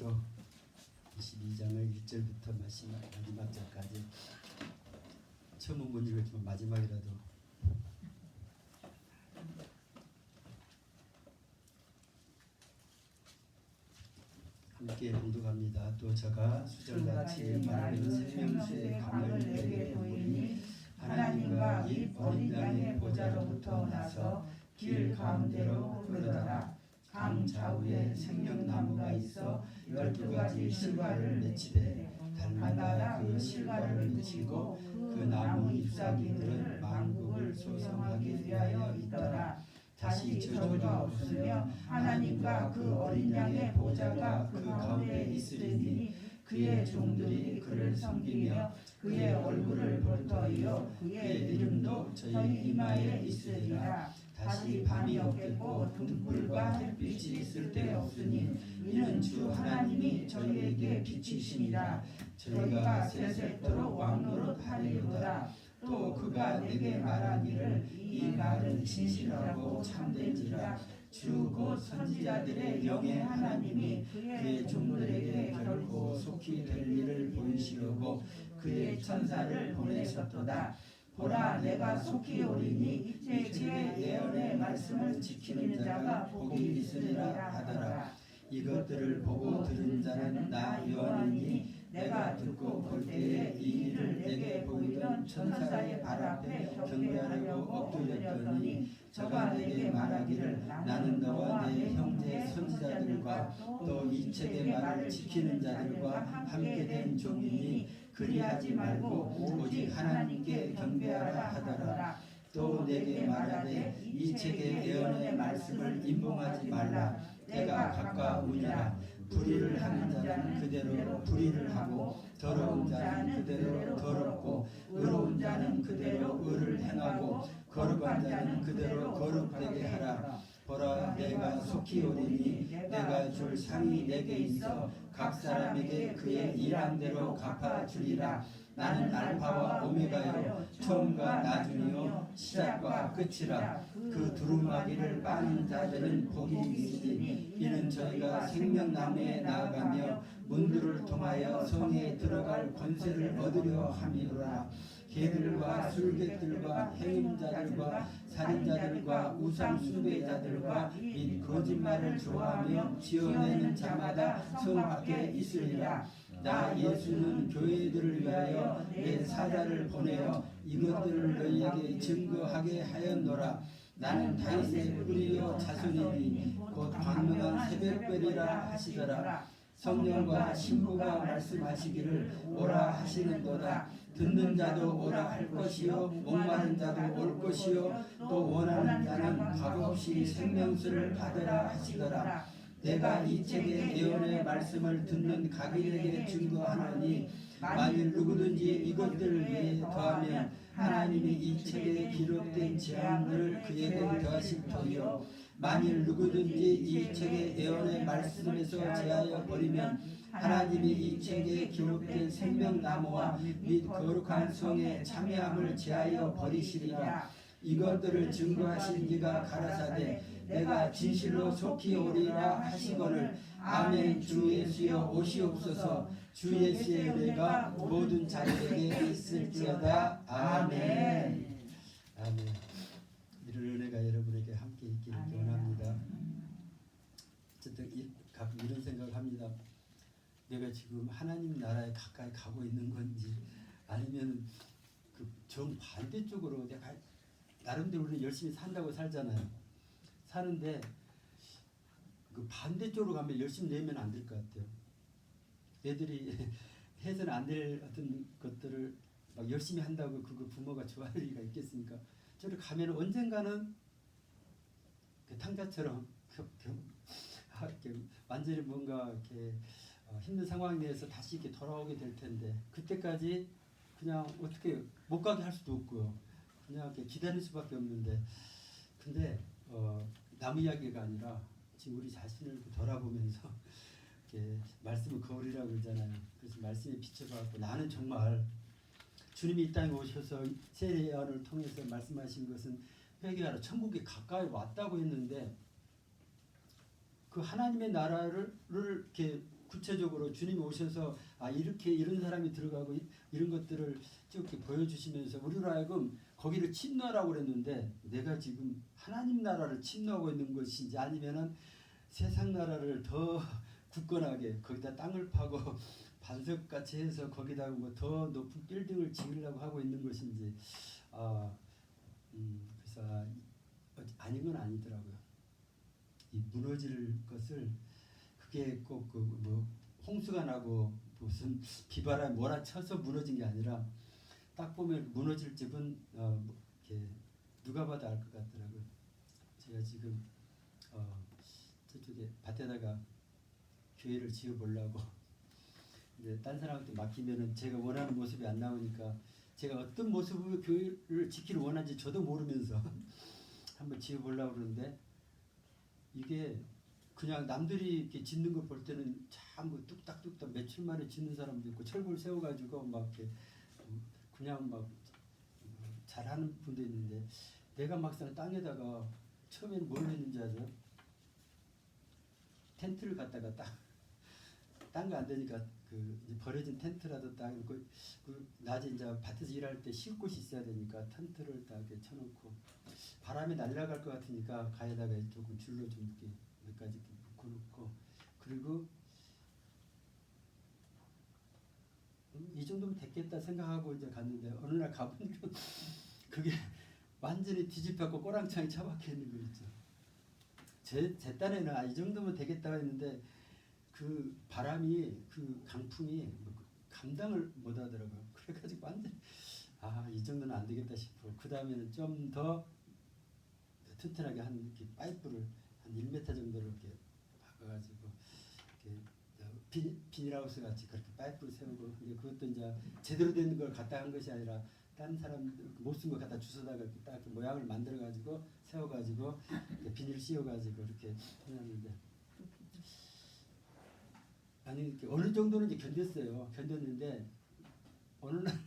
베드로 22장의 1절부터 마지막 절까지 처음은 못 읽었지만 마지막이라도 함께 봉독합니다. 또 저가 수정같이 마른 생명수의 강을 내게 보이니 하나님과 이 어린 양의 보좌로부터 나서 길 가운데로 흐르더라. 강 좌우에 생명나무가 있어 12가지 실과를 맺히되 달마다 그 실과를 맺히고 그 나무 잎사귀들은 만국을 소성하기 위하여 있더라. 다시 저주가 없으며 하나님과 그 어린 양의 보좌가 그 가운데 있으리니 그의 종들이 그를 섬기며 그의 얼굴을 볼 터이요 그의 이름도 저희 이마에 있으리라. 다시 밤이 없겠고 등불과 햇빛이 쓸데없으니 이는 주 하나님이 저희에게 빛이시니라. 저희가 세세토록 왕노릇 하리로다. 또 그가 내게 말하기를 이 말은 진실하고 참된지라. 주 곧 선지자들의 영의 하나님이 그의 종들에게 결코 속히 될 일을 보이시려고 그의 천사를 보내셨도다. 보라, 내가 속히 오리니 이제 그의 예언의 말씀을 지키는 자가 복이 있으리라 하더라. 이것들을 보고 들은 자는 나 요한이니 내가 듣고 볼 때에 이 일을 내게 보이던 천사의 발 앞에 경배하려고 엎드렸더니 저가 내게 말하기를 나는 너와 내 형제 선지자들과 또 이 책의 말을 지키는 자들과 함께 된 종이니 그리하지 말고 오직 하나님께 경배하라 하더라. 또 내게 말하되 이 책의 예언의 말씀을 임봉하지 말라. 때가 가까우니라. 불의를 하는 자는 그대로 불의를 하고 더러운 자는 그대로 더럽고 의로운 자는 그대로 의를 행하고 거룩한 자는 그대로 거룩되게 하라. 보라, 내가 속히 오리니 내가 줄 상이 내게 있어 각 사람에게 그의 일함대로 갚아주리라. 나는 알파와 오메가요 처음과 나중이요 시작과 끝이라. 그 두루마기를 빠는 자들은 복이 있으니 이는 저희가 생명나무에 나아가며 문들을 통하여 성에 들어갈 권세를 얻으려 함이로라. 개들과 술객들과 행임자들과 살인자들과 우상 숭배자들과 및 거짓말을 좋아하며 지어내는 자마다 성 밖에 있으리라. 나 예수는 교회들을 위하여 내 사자를 보내어 이것들을 너희에게 증거하게 하였노라. 나는 다윗의 뿌리요 자손이니 곧 광명한 새벽별이라 하시더라. 성령과 신부가 말씀하시기를 오라 하시는도다. 듣는 자도 오라 할 것이요 목마른 자도 올 것이요 또 원하는 자는 값없이 생명수를 받으라 하시더라. 내가 이 책의 예언의 말씀을 듣는 각인에게 증거하노니 만일 누구든지 이것들을 위해 더하면 하나님이 이 책에 기록된 재앙을 그에게 더하실 터이요 만일 누구든지 이 책의 예언의 말씀에서 제하여 버리면 하나님이 이 책에 기록된 생명나무와 및 거룩한 성의 참여함을 제하여 버리시리라. 이것들을 증거하신 이가 가라사대 내가 진실로 속히 오리라 하시거늘 아멘. 주 예수여 오시옵소서. 주 예수의 은혜가 모든 자들에게 있을지어다. 아멘. 아멘. 이런 은혜가 여러분에게 함께 있기를 원합니다. 어쨌든 가끔 이런 생각을 합니다. 내가 지금 하나님 나라에 가까이 가고 있는 건지 아니면 그 정반대쪽으로 내가 나름대로 우리는 열심히 산다고 살잖아요. 사는데 그 반대쪽으로 가면 열심히 내면 안 될 것 같아요. 애들이 해서는 안 될 어떤 것들을 막 열심히 한다고 그거 부모가 좋아할 리가 있겠습니까? 저를 가면 언젠가는 그 탕자처럼 이렇게 완전히 뭔가 이렇게 힘든 상황에 대해서 다시 이렇게 돌아오게 될 텐데 그때까지 그냥 어떻게 못 가게 할 수도 없고요. 그냥 이렇게 기다릴 수밖에 없는데 근데 남 이야기가 아니라 지금 우리 자신을 돌아보면서 이렇게 말씀을 거울이라고 그러잖아요. 그래서 말씀에 비춰갖고 나는 정말 주님이 이 땅에 오셔서 새 예언을 통해서 말씀하신 것은 회개하라 천국에 가까이 왔다고 했는데 그 하나님의 나라를 이렇게 구체적으로 주님이 오셔서 이렇게 이런 사람이 들어가고 이런 것들을 쭉 이렇게 보여주시면서 우리로 하여금 거기를 침노하라고 그랬는데 내가 지금 하나님 나라를 침노하고 있는 것인지 아니면은 세상 나라를 더 굳건하게 거기다 땅을 파고 반석같이 해서 거기다 뭐 더 높은 빌딩을 지으려고 하고 있는 것인지 그래서 아닌 건 아니더라고요. 이 무너질 것을 그게 꼭 그 뭐 홍수가 나고 무슨 비바람이 몰아쳐서 무너진 게 아니라 딱 보면 무너질 집은 이렇게 누가 봐도 알 것 같더라고요. 제가 지금 저쪽에 밭에다가 교회를 지어 보려고 이제 딴 사람한테 맡기면은 제가 원하는 모습이 안 나오니까 제가 어떤 모습으로 교회를 지키를 원하는지 저도 모르면서 한번 지어 보려고 그러는데 이게 그냥 남들이 이렇게 짓는 거 볼 때는 참 뭐 뚝딱뚝딱 며칠 만에 짓는 사람도 있고 철골 세워가지고 막 이렇게 그냥 막 잘하는 분도 있는데 내가 막상 땅에다가 처음에는 뭘 했는지 아세요? 텐트를 갖다가 딴 거 안 되니까 그 이제 버려진 텐트라도 딱 그 낮에 이제 밭에서 일할 때 쉴 곳이 있어야 되니까 텐트를 딱 이렇게 쳐놓고 바람이 날아갈 것 같으니까 가에다가 조금 줄로 좀 이렇게 몇 가지 이렇게 묶어놓고 그리고 이 정도면 됐겠다 생각하고 이제 갔는데 어느 날 가보니까 그게 완전히 뒤집혔고 꼬랑창이 처박혀 있는 거 있죠. 제 딴에는 이 정도면 되겠다 했는데 그 바람이 그 강풍이 감당을 못 하더라고요. 그래가지고 완전 이 정도는 안 되겠다 싶어. 그 다음에는 좀 더 튼튼하게 한 이렇게 파이프를 한 1m 정도로 이렇게 박아가지고 이렇게 비닐하우스 같이 그렇게 파이프를 세우고 그것도 이제 제대로 된 걸 갖다 한 것이 아니라 다른 사람 못 쓴 거 갖다 주워다가 딱 이렇게 모양을 만들어가지고 세워가지고 비닐 씌워가지고 이렇게 해놨는데 아니 이렇게 어느 정도는 이제 견뎠는데 어느 날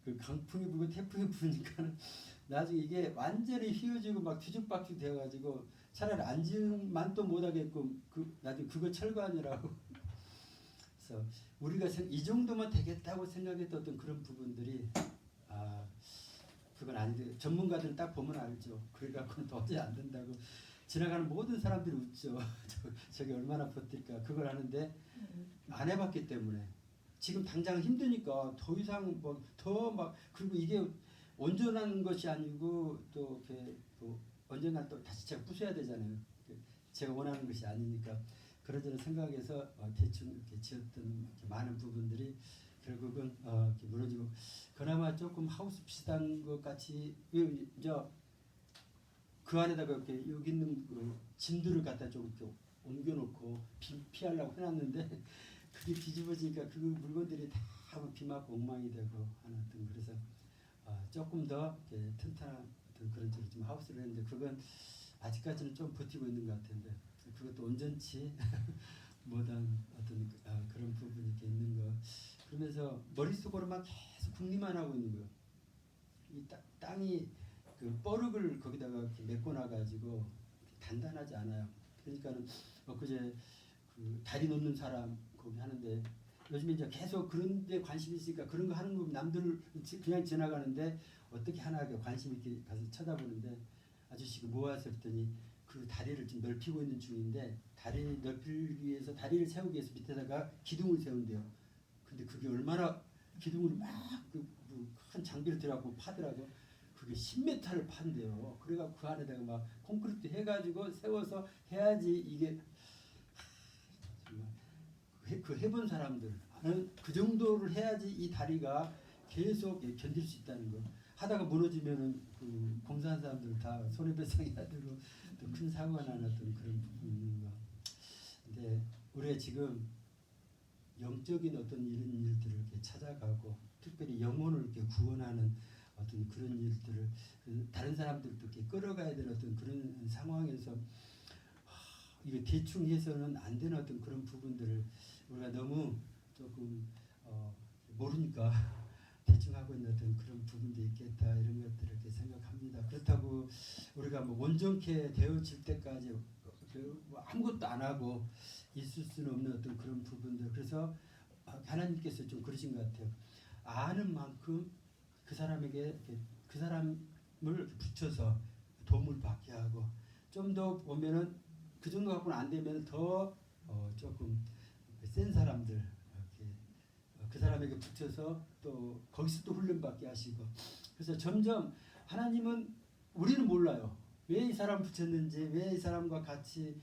그 강풍이 불고 태풍이 부니까 나중에 이게 완전히 휘어지고 막 뒤죽박죽 되어가지고 차라리 안심만 또 못하겠고 나중에 그거 철거하느라고 그래서 우리가 이 정도면 되겠다고 생각했던 어떤 그런 부분들이 그건 아닌데 전문가들은 딱 보면 알죠. 그래갖고는 도저히 안 된다고 지나가는 모든 사람들이 웃죠. 저게 얼마나 버틸까 그걸 하는데 안 해봤기 때문에 지금 당장 힘드니까 더 이상 뭐 더 막 그리고 이게 온전한 것이 아니고 또 이렇게 또 언젠가 또 다시 제가 부숴야 되잖아요. 제가 원하는 것이 아니니까 그러저런 생각해서 대충 이렇게 지었던 이렇게 많은 부분들이 결국은 이렇게 무너지고 그나마 조금 하우스 비슷한 것 같이 이제 그 안에다가 이렇게 여기 있는 그 짐들을 갖다 좀 이렇게 옮겨놓고 피하려고 해놨는데 그게 뒤집어지니까 그 물건들이 다 비 맞고 엉망이 되고 하여튼 그래서 조금 더 튼튼한 어떤 그런 쪽으로 좀 하우스를 했는데 그건 아직까지는 좀 버티고 있는 것 같은데 그것도 온전치 못한 어떤 그런 부분이 이렇게 있는 거 그러면서 머릿속으로만 계속 궁리만 하고 있는 거예요. 이 땅이 그 뻐룩을 거기다가 이렇게 메꿔놔가지고 단단하지 않아요. 그러니까는 엊그제 그 다리 놓는 사람 거기 하는데 요즘에 이제 계속 그런 데 관심이 있으니까 그런 거 하는 거 남들 그냥 지나가는데 어떻게 하나 관심 있게 가서 쳐다보는데 아저씨가 뭐 하세요 했더니 그 다리를 좀 넓히고 있는 중인데 다리 넓히기 위해서 다리를 세우기 위해서 밑에다가 기둥을 세운대요. 근데 그게 얼마나 기둥을 막 큰 장비를 들어가고 파더라고. 그게 10m를 판대요. 그래가 그 안에다가 막 콘크리트 해가지고 세워서 해야지 이게 정말 그 해본 사람들 그 정도를 해야지 이 다리가 계속 견딜 수 있다는 거. 하다가 무너지면은 그 봉사한 사람들 다 손해배상해야 되고 또 큰 사고가 나는 어떤 그런 부분이 있는 거. 근데 우리가 지금 영적인 어떤 이런 일들을 이렇게 찾아가고 특별히 영혼을 이렇게 구원하는 어떤 그런 일들을 다른 사람들도 이렇게 끌어가야 되는 어떤 그런 상황에서 이거 대충 해서는 안 되는 어떤 그런 부분들을 우리가 너무 조금 모르니까 대충 하고 있는 어떤 그런 부분도 있겠다 이런 것들을 이렇게 생각합니다. 그렇다고 우리가 뭐 온전케 되어질 때까지 뭐 아무것도 안 하고 있을 수는 없는 어떤 그런 부분들. 그래서 하나님께서 좀 그러신 것 같아요. 아는 만큼 그 사람에게 그 사람을 붙여서 도움을 받게 하고, 좀 더 보면은 그 정도 갖고는 안 되면 더 조금 센 사람들 이렇게 그 사람에게 붙여서 또 거기서 또 훈련받게 하시고. 그래서 점점 하나님은, 우리는 몰라요. 왜 이 사람 붙였는지, 왜 이 사람과 같이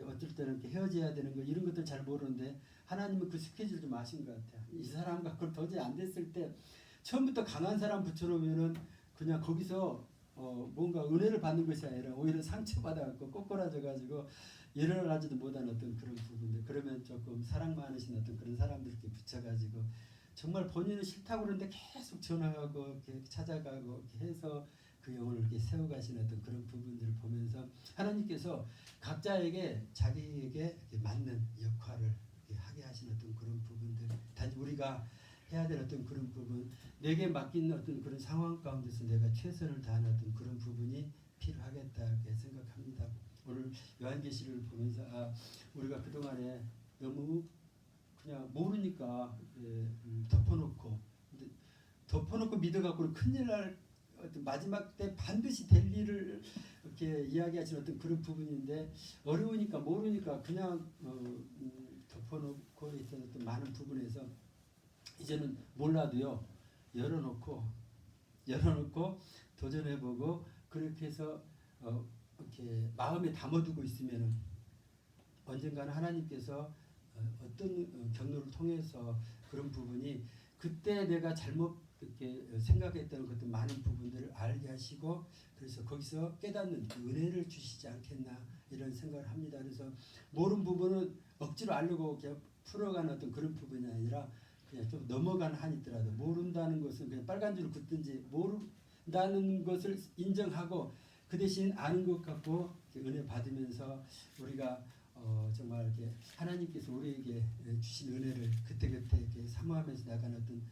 어쩔 때는 이렇게 헤어져야 되는 거, 이런 것들 잘 모르는데 하나님은 그 스케줄 좀 아신 것 같아요. 이 사람과 그걸 도저히 안 됐을 때 처음부터 강한 사람 붙여놓으면은 그냥 거기서 뭔가 은혜를 받는 것이 아니라 오히려 상처받아갖고 꼬꾸라져가지고 일어나지도 못한 어떤 그런 부분들. 그러면 조금 사랑 많으신 어떤 그런 사람들 이렇게 붙여가지고 정말 본인은 싫다고 그러는데 계속 전화하고 이렇게 찾아가고 이렇게 해서 그 영혼을 이렇게 세워가시는 어떤 그런 부분들을 보면서 하나님께서 각자에게 자기에게 맞는 역할을 하게 하시는 어떤 그런 부분들, 단지 우리가 해야 될 어떤 그런 부분, 내게 맡긴 어떤 그런 상황 가운데서 내가 최선을 다하는 어떤 그런 부분이 필요하겠다 이렇게 생각합니다. 오늘 요한계시를 보면서 우리가 그동안에 너무 그냥 모르니까 덮어놓고 믿어갖고는 큰일 날 어떤 마지막 때 반드시 될 일을 이렇게 이야기하시는 어떤 그런 부분인데, 어려우니까 모르니까 그냥 덮어놓고 있던 어떤 많은 부분에서 이제는 몰라도요 열어놓고 도전해보고 그렇게 해서 이렇게 마음에 담아두고 있으면은 언젠가는 하나님께서 어떤 경로를 통해서 그런 부분이 그때 내가 잘못 이렇게 생각했던 것도 많은 부분들을 알게 하시고, 그래서 거기서 깨닫는 그 은혜를 주시지 않겠나 이런 생각을 합니다. 그래서 모르는 부분은 억지로 알려고 그냥 풀어가는 어떤 그런 부분이 아니라 그냥 좀 넘어가는 한이 있더라도, 모른다는 것은 그냥 빨간 줄을 긋든지 모른다는 것을 인정하고 그 대신 아는 것 갖고 은혜 받으면서 우리가 정말 이렇게 하나님께서 우리에게 주신 은혜를 그때그때 이렇게 사모하면서 나가는 어떤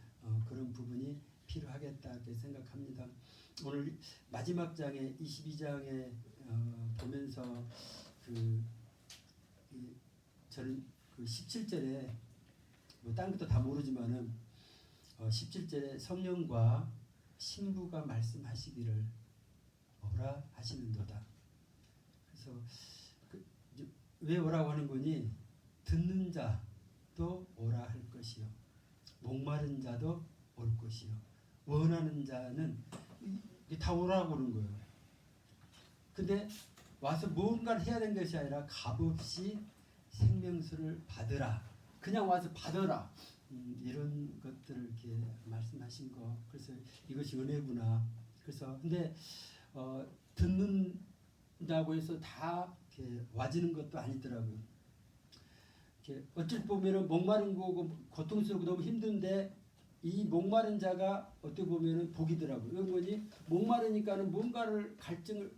그런 부분이 필요하겠다 이렇게 생각합니다. 오늘 마지막 장에 22장에 보면서 저는 그 17절에 뭐 딴 것도 다 모르지만은 17절에 성령과 신부가 말씀하시기를 오라 하시는도다. 그래서 왜 오라고 하는 거니? 듣는 자도 오라 할 것이요, 목마른 자도 올 것이요, 원하는 자는 다 오라고 그러는 거예요. 근데 와서 뭔가를 해야 되는 것이 아니라 값없이 생명수를 받으라. 그냥 와서 받아라. 이런 것들을 이렇게 말씀하신 거. 그래서 이것이 은혜구나. 그래서 근데 듣는다고 해서 다 이렇게 와지는 것도 아니더라고요. 이렇게 어쩔 보면은 목마른 거고 고통스럽고 너무 힘든데 이 목마른 자가 어떻게 보면은 복이더라고요. 이건 뭐지? 목마르니까는 뭔가를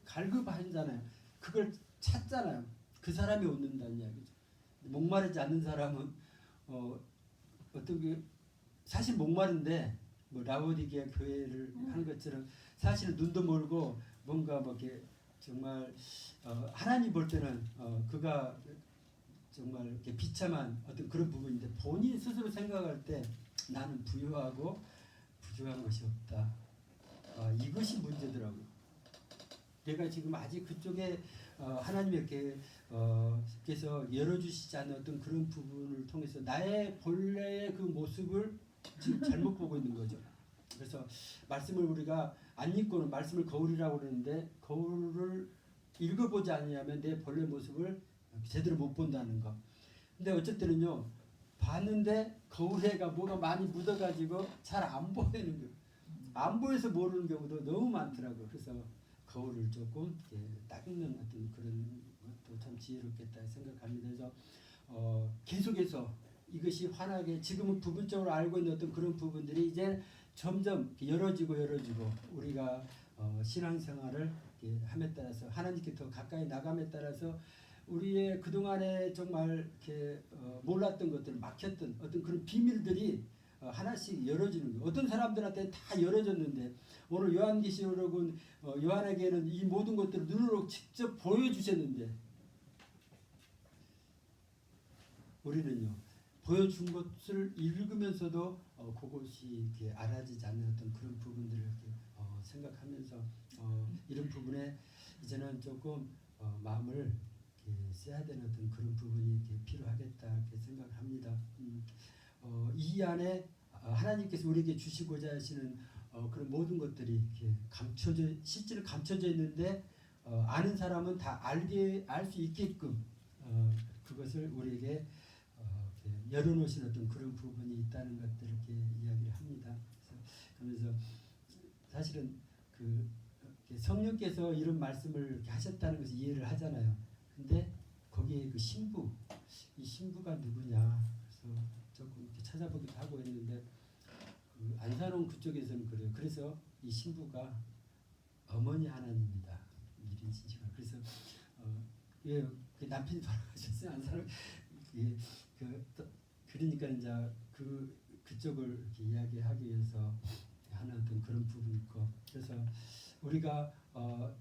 갈급하잖아요. 그걸 찾잖아요. 그 사람이 얻는다는 이야기죠. 목마르지 않는 사람은 어떤 게 사실 목마른데 뭐 라오디게아 교회를 하는 것처럼 사실은 눈도 멀고 뭔가 뭐 이렇게 정말 하나님 볼 때는 그가 정말 이렇게 비참한 어떤 그런 부분인데, 본인 스스로 생각할 때 나는 부유하고 부족한 것이 없다. 이것이 문제더라고요. 내가 지금 아직 그쪽에 하나님이 이렇게 께서 열어주시지 않는 어떤 그런 부분을 통해서 나의 본래의 그 모습을 지금 잘못 보고 있는 거죠. 그래서 말씀을 우리가 안 읽고는 말씀을 거울이라고 그러는데, 거울을 읽어보지 않으면 내 본래 모습을 제대로 못 본다는 거. 근데 어쨌든요, 봤는데 거울에가 뭐가 많이 묻어가지고 잘 안 보이는 거예요. 안 보여서 모르는 경우도 너무 많더라고요. 그래서 거울을 조금 닦는 어떤 그런 것도 참 지혜롭겠다 생각합니다. 그래서 계속해서 이것이 환하게 지금은 부분적으로 알고 있는 어떤 그런 부분들이 이제 점점 열어지고 우리가 신앙생활을 함에 따라서 하나님께 더 가까이 나감에 따라서 우리의 그동안에 정말 이렇게 몰랐던 것들, 막혔던 어떤 그런 비밀들이 하나씩 열어지는 거예요. 어떤 사람들한테 다 열어졌는데 오늘 요한계시록은 요한에게는 이 모든 것들을 눈으로 직접 보여주셨는데 우리는요 보여준 것을 읽으면서도 그것이 이렇게 알아지지 않는 어떤 그런 부분들을 이렇게 생각하면서 이런 부분에 이제는 조금 마음을 이렇게 써야 되는 어떤 그런 부분이 이렇게 필요하겠다 이렇게 생각을 합니다. 이 안에 하나님께서 우리에게 주시고자 하시는 그런 모든 것들이 이렇게 실제로 감춰져 있는데 아는 사람은 다 알 수 있게끔 그것을 우리에게 이렇게 열어놓으신 어떤 그런 부분이 있다는 것들을 이렇게 이야기를 합니다. 그래서 사실은 성령께서 이런 말씀을 이렇게 하셨다는 것을 이해를 하잖아요. 근데 거기에 그 신부, 이 신부가 누구냐? 그래서 조금 이렇게 찾아보기도 하고 했는데 안산홍 그쪽에서는 그래요. 그래서 이 신부가 어머니 하나님이다. 미리 진시가. 그래서 예, 그 남편이 돌아가셨어요. 안산홍. 예, 그러니까 이제 그쪽을 이렇게 이야기하기 위해서 하는 어떤 그런 부분이 있고, 그래서 우리가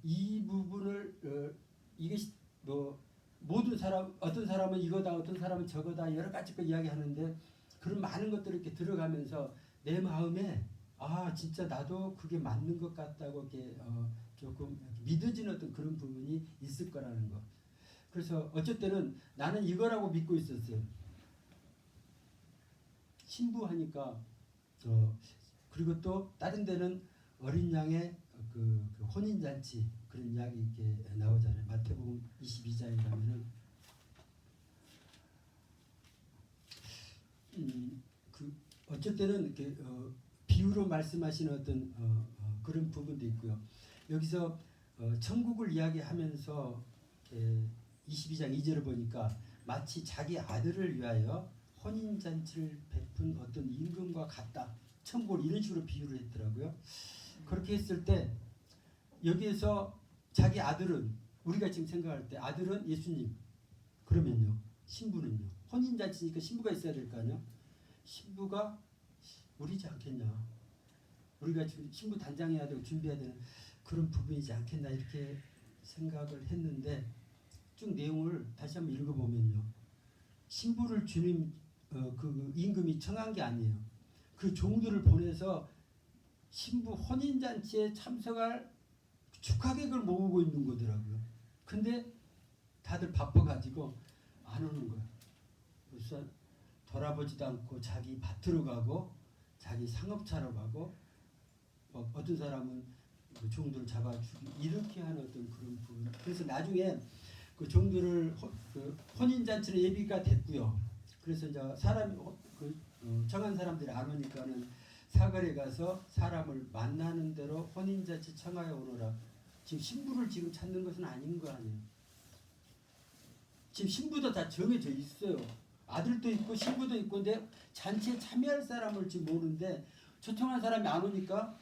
이 부분을 이게 뭐 모든 사람 어떤 사람은 이거다 어떤 사람은 저거다 여러 가지 거 이야기하는데 그런 많은 것들을 이렇게 들어가면서 내 마음에 진짜 나도 그게 맞는 것 같다고 이렇게 조금 믿어지는 어떤 그런 부분이 있을 거라는 거. 그래서 어쩔 때는 나는 이거라고 믿고 있었어요. 신부하니까 그리고 또 다른 데는 어린 양의 그 혼인잔치 그런 이야기 이렇게 나오잖아요. 마태복음 22장에 가면은 어쩔 때는 이렇게 비유로 말씀하시는 어떤 그런 부분도 있고요. 여기서 천국을 이야기하면서 22장 2절을 보니까 마치 자기 아들을 위하여 혼인잔치를 베푼 어떤 임금과 같다. 천국을 이런 식으로 비유를 했더라고요. 그렇게 했을 때 여기에서 자기 아들은 우리가 지금 생각할 때 아들은 예수님. 그러면요. 신부는요. 혼인잔치니까 신부가 있어야 될 거 아니에요. 신부가 우리지 않겠냐. 우리가 지금 신부 단장해야 되고 준비해야 되는 그런 부분이지 않겠나 이렇게 생각을 했는데 쭉 내용을 다시 한번 읽어보면요. 신부를 주님 그 임금이 청한 게 아니에요. 그 종들을 보내서 신부 혼인잔치에 참석할 축하객을 모으고 있는 거더라고요. 근데 다들 바빠가지고 안 오는 거예요. 그래서 돌아보지도 않고 자기 밭으로 가고 자기 상업차로 가고 어떤 사람은 그 종들을 잡아 죽이고 이렇게 하는 어떤 그런 부분. 그래서 나중에 그 종들을 혼인잔치는 예비가 됐고요. 그래서 이제 청한 사람들이 안 오니까는 사거리에 가서 사람을 만나는 대로 혼인잔치 청하여 오너라. 지금 신부를 지금 찾는 것은 아닌 거 아니에요. 지금 신부도 다 정해져 있어요. 아들도 있고 신부도 있고 근데 잔치에 참여할 사람을 지금 모르는데 초청한 사람이 안 오니까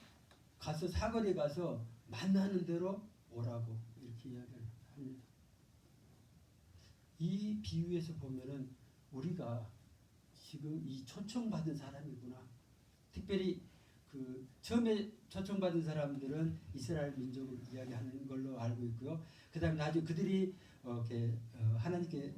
가서 사거리에 가서 만나는 대로 오라고 이렇게 이야기를 합니다. 이 비유에서 보면은 우리가 지금 이 초청받은 사람이구나. 특별히 그 처음에 초청받은 사람들은 이스라엘 민족을 이야기하는 걸로 알고 있고요. 그다음에 나중에 그들이 하나님께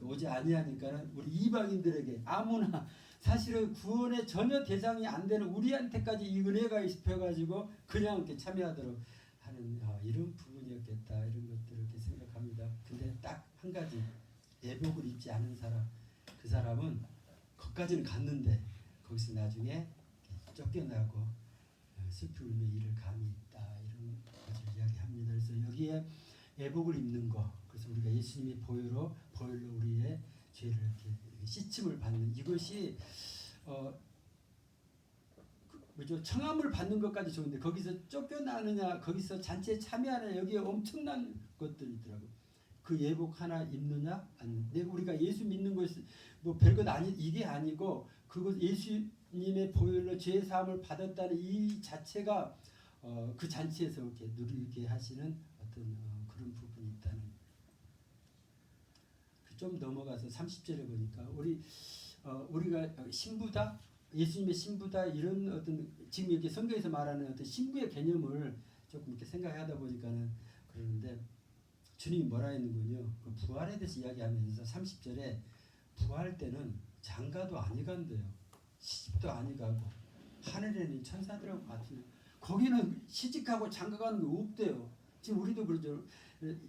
오지 아니하니까는 우리 이방인들에게 아무나 사실은 구원의 전혀 대상이 안 되는 우리한테까지 이 은혜가 입혀가지고 그냥 이렇게 참여하도록 하는 이런 부분이었겠다 이런 것들을 이렇게 생각합니다. 근데 딱 한 가지 예복을 입지 않은 사람 그 사람은 거기까지는 갔는데 거기서 나중에 쫓겨나고 슬피 울며 이를 감이 있다 이런 것을 이야기합니다. 그래서 여기에 예복을 입는 거 그래서 우리가 예수님의 보혈로 우리의 죄를 이렇게 씻임을 받는 이것이 청함을 받는 것까지 좋은데 거기서 쫓겨나느냐 거기서 잔치에 참여하느냐 여기에 엄청난 것들이 있더라고요. 그 예복 하나 입느냐 아니 우리가 예수 믿는 것이 뭐 별것 아니 이게 아니고 그것 예수님의 보혈로 죄 사함을 받았다는 이 자체가 그 잔치에서 이렇게 누리게 하시는 어떤 그런 부분이 있다는 좀 넘어가서 30절에 보니까 우리가 신부다 예수님의 신부다 이런 어떤 지금 이렇게 성경에서 말하는 어떤 신부의 개념을 조금 이렇게 생각하다 보니까는 그러는데 주님이 뭐라 했는군요. 그 부활에 대해서 이야기하면서 30절에 부활 때는 장가도 아니 간대요. 시집도 아니 가고 하늘에는 천사들하고 같은 거기는 시집하고 장가 가는 게 없대요. 지금 우리도 그러죠.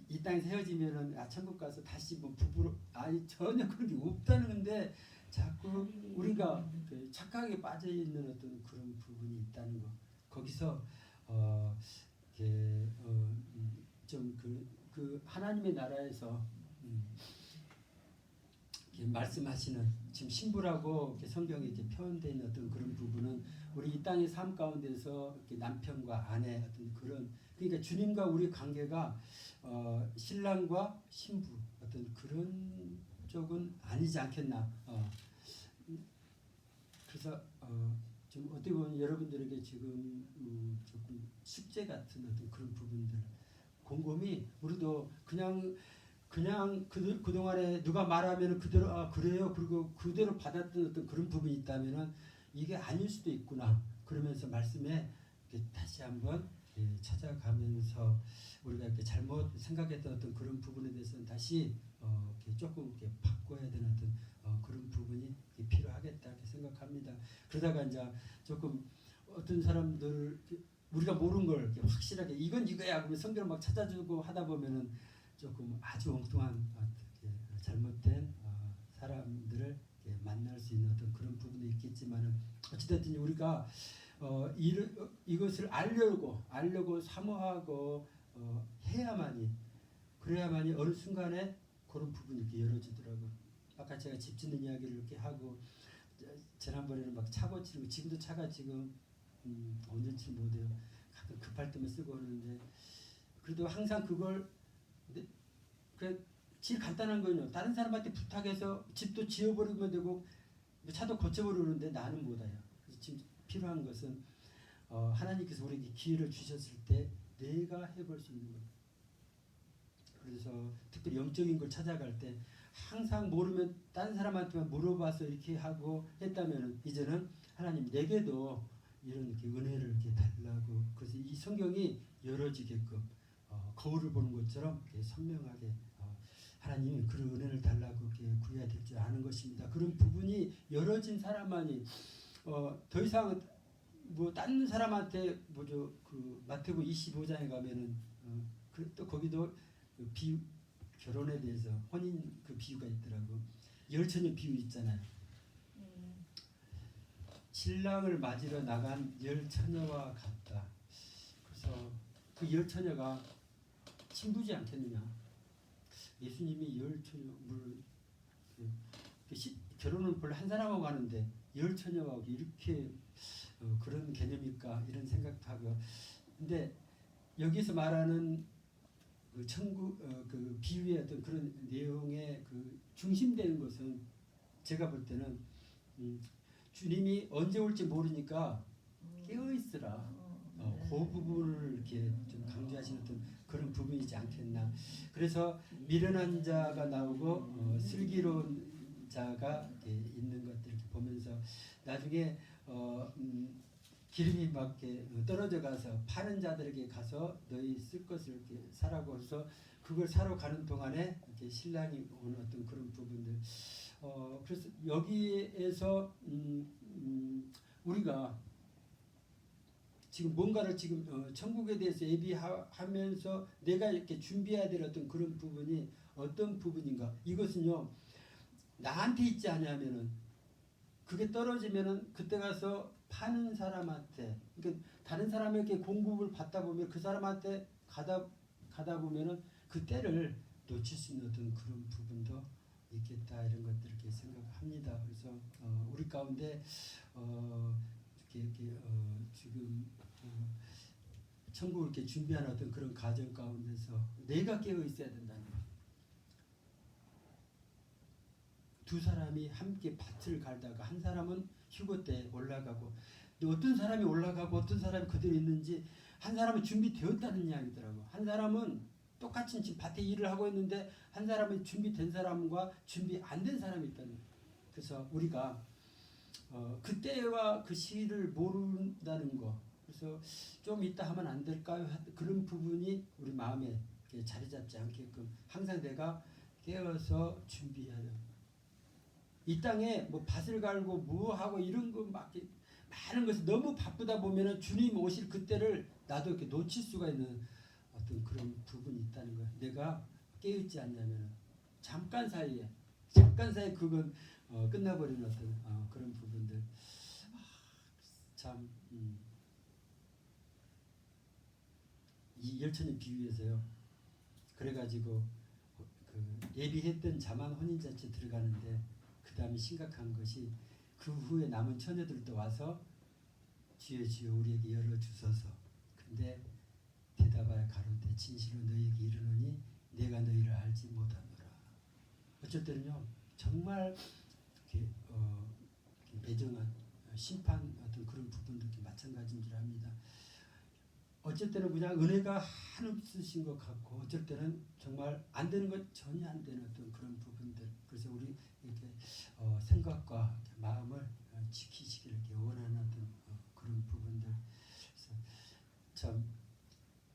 이 땅에서 헤어지면은 천국 가서 다시 뭐 부부로 아니 전혀 그런 게 없다는 건데 자꾸 우리가 그 착각에 빠져 있는 어떤 그런 부분이 있다는 거. 거기서 좀 그 하나님의 나라에서 말씀하시는 지금 신부라고 성경에 이제 표현되어 있는 어떤 그런 부분은 우리 이 땅의 삶 가운데서 남편과 아내 어떤 그런 그러니까 주님과 우리 관계가 신랑과 신부 어떤 그런 쪽은 아니지 않겠나. 그래서 좀 어떻게 보면 여러분들에게 지금 조금 숙제 같은 어떤 그런 부분들 곰곰이 우리도 그냥 그동안에 누가 말하면 그대로 그래요 그리고 그대로 받았던 어떤 그런 부분이 있다면은 이게 아닐 수도 있구나 그러면서 말씀에 다시 한번 찾아가면서 우리가 이렇게 잘못 생각했던 어떤 그런 부분에 대해서는 다시 조금 이렇게 바꿔야 되는 어떤 그런 부분이 필요하겠다 이렇게 생각합니다. 그러다가 이제 조금 어떤 사람들 우리가 모르는 걸 확실하게 이건 이거야 그러면 성경을 막 찾아주고 하다 보면은 조금 아주 엉뚱한 잘못된 사람들을 만날 수 있는 어떤 그런 부분이 있겠지만은 어찌됐든 우리가 이것을 알려고 사모하고 그래야만이 어느 순간에 그런 부분이 이렇게 열어지더라고. 아까 제가 집 짓는 이야기를 이렇게 하고 지난번에는 막 차 고치는 거 지금도 차가 지금 온전치 못해요. 가끔 급할 때만 쓰고 오는데 그래도 항상 그걸 제일 간단한 거는요. 다른 사람한테 부탁해서 집도 지어버리면 되고 차도 고쳐버리는데 나는 못해요. 그래서 지금 필요한 것은 하나님께서 우리에게 기회를 주셨을 때 내가 해볼 수 있는 것. 그래서 특별히 영적인 걸 찾아갈 때 항상 모르면 다른 사람한테만 물어봐서 이렇게 하고 했다면 이제는 하나님 내게도 이런 이렇게 은혜를 이렇게 달라고 그래서 이 성경이 열어지게끔 거울을 보는 것처럼 이렇게 선명하게 하나님이 그런 은혜를 달라고 이렇게 구해야 될 줄 아는 것입니다. 그런 부분이 열어진 사람만이 더 이상 뭐 다른 사람한테 뭐죠 그 마태복음 25장에 가면은 또 거기도 결혼에 대해서 혼인 그 비유가 있더라고. 열처녀 비유 있잖아요. 신랑을 맞으러 나간 열처녀와 같다. 그래서 그 열처녀가 친부지 않겠느냐. 예수님이 열처녀 결혼을 별로 한 사람하고 가는데 열처녀하고 이렇게 그런 개념일까 이런 생각도 하고. 근데 여기서 말하는 그 그 비유의 어떤 그런 내용의 그 중심되는 것은 제가 볼 때는 주님이 언제 올지 모르니까 깨어 있으라. 그 부분을 이렇게 좀 강조하시는 어떤 그런 부분이지 않겠나. 그래서 미련한 자가 나오고 슬기로운 자가 이렇게 있는 것들 이렇게 보면서 나중에 기름이 막 떨어져 가서 파는 자들에게 가서 너희 쓸 것을 이렇게 사라고 해서 그걸 사러 가는 동안에 이렇게 신랑이 오는 어떤 그런 부분들. 그래서 여기에서 우리가 지금 뭔가를 지금 천국에 대해서 예비하면서 내가 이렇게 준비해야 될 어떤 그런 부분이 어떤 부분인가? 이것은요 나한테 있지 않냐면은 그게 떨어지면은 그때 가서 파는 사람한테 그러니까 다른 사람에게 공급을 받다 보면 그 사람한테 가다 보면은 그 때를 놓칠 수 있는 어떤 그런 부분도 있겠다 이런 것들 이렇게 생각합니다. 그래서 우리 가운데 이렇게 지금 천국을 이렇게 준비하는 어떤 그런 과정 가운데서 내가 깨어 있어야 된다는 것. 두 사람이 함께 밭을 갈다가 한 사람은 휴거 때 올라가고 또 어떤 사람이 올라가고 어떤 사람이 그대로 있는지 한 사람은 준비되었다는 이야기더라고. 한 사람은 똑같이 지금 밭에 일을 하고 있는데 한 사람은 준비된 사람과 준비 안 된 사람이 있다는 거예요. 그래서 우리가 그때와 그 시기를 모른다는 거. 그래서 좀 이따 하면 안 될까요? 그런 부분이 우리 마음에 자리 잡지 않게끔 항상 내가 깨어서 준비해야 돼요. 이 땅에 뭐 밭을 갈고 뭐 하고 이런 거 막 많은 것이 너무 바쁘다 보면은 주님 오실 그때를 나도 이렇게 놓칠 수가 있는 어떤 그런 부분이 있다는 거야. 내가 깨어있지 않냐면 잠깐 사이에 그건 끝나버리는 어떤 그런 부분들. 참 이 열천의 비유에서요. 그래가지고 그 예비했던 자만 혼인잔치 들어가는데 그 다음에 심각한 것이 그 후에 남은 처녀들도 와서 주여 주여 우리에게 열어주소서. 근데 대답하여 가로되 진실로 너희에게 이르노니 내가 너희를 알지 못하노라. 어쩔 때는요 정말 이렇게, 이렇게 매정한 심판 어떤 그런 부분들도 마찬가지인 줄 압니다. 어쩔 때는 그냥 은혜가 한없으신 것 같고 어쩔 때는 정말 안 되는 것 전혀 안 되는 어떤 그런 부분들. 그래서 우리 이렇게 생각과 이렇게 마음을 지키시기를 이렇게 원하는 어떤 그런 부분들. 그래서 참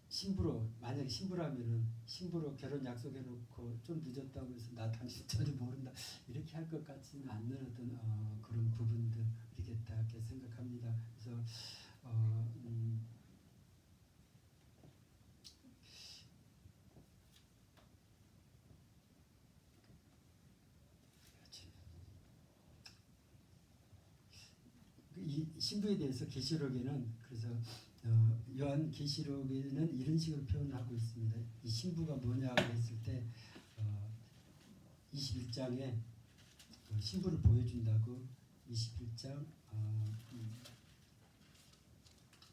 신부로 만약에 신부라면은 신부로 결혼 약속해놓고 좀 늦었다고 해서 나 당신 전혀 모른다 이렇게 할 것 같지는 않는 어떤 그런 부분들이겠다 이렇게 생각합니다. 그래서 이 신부에 대해서 계시록에는 그래서 요한 계시록에는 이런 식으로 표현하고 있습니다. 이 신부가 뭐냐고 했을 때 21장에 신부를 보여준다고 21장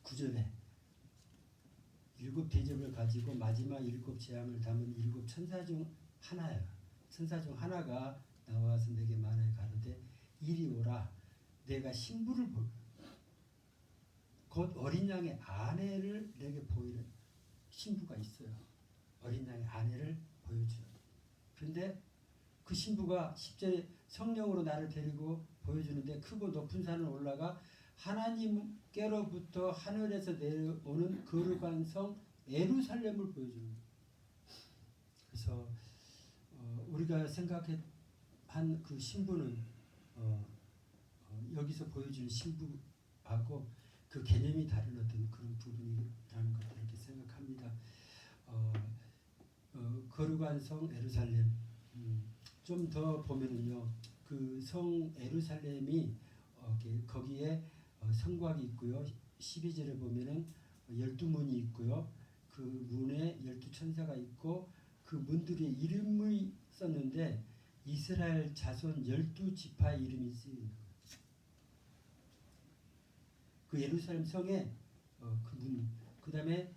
9절에 7 대접을 가지고 마지막 7 재앙을 담은 7 천사 중 하나야. 천사 중 하나가 나와서 내게 말하여 가로되 이리 오라. 내가 신부를 곧 어린 양의 아내를 내게 보이는 신부가 있어요. 어린 양의 아내를 보여줘요. 그런데 그 신부가 10절에 성령으로 나를 데리고 보여주는데 크고 높은 산을 올라가 하나님께로부터 하늘에서 내려오는 거룩한 성 예루살렘을 보여주는 거예요. 그래서 우리가 생각한 그 신부는 여기서 보여주는 신부하고 그 개념이 다른 어떤 그런 부분이라는 것을 이렇게 생각합니다. 거룩한 성 예루살렘 좀 더 보면은요 그 성 예루살렘이 거기에 성곽이 있고요 12절에 보면은 12문이 있고요 그 문에 12천사가 있고 그 문들의 이름을 썼는데 이스라엘 자손 12지파의 이름이 쓰여있는 거예요. 그 예루살렘 성에 그 문, 그 다음에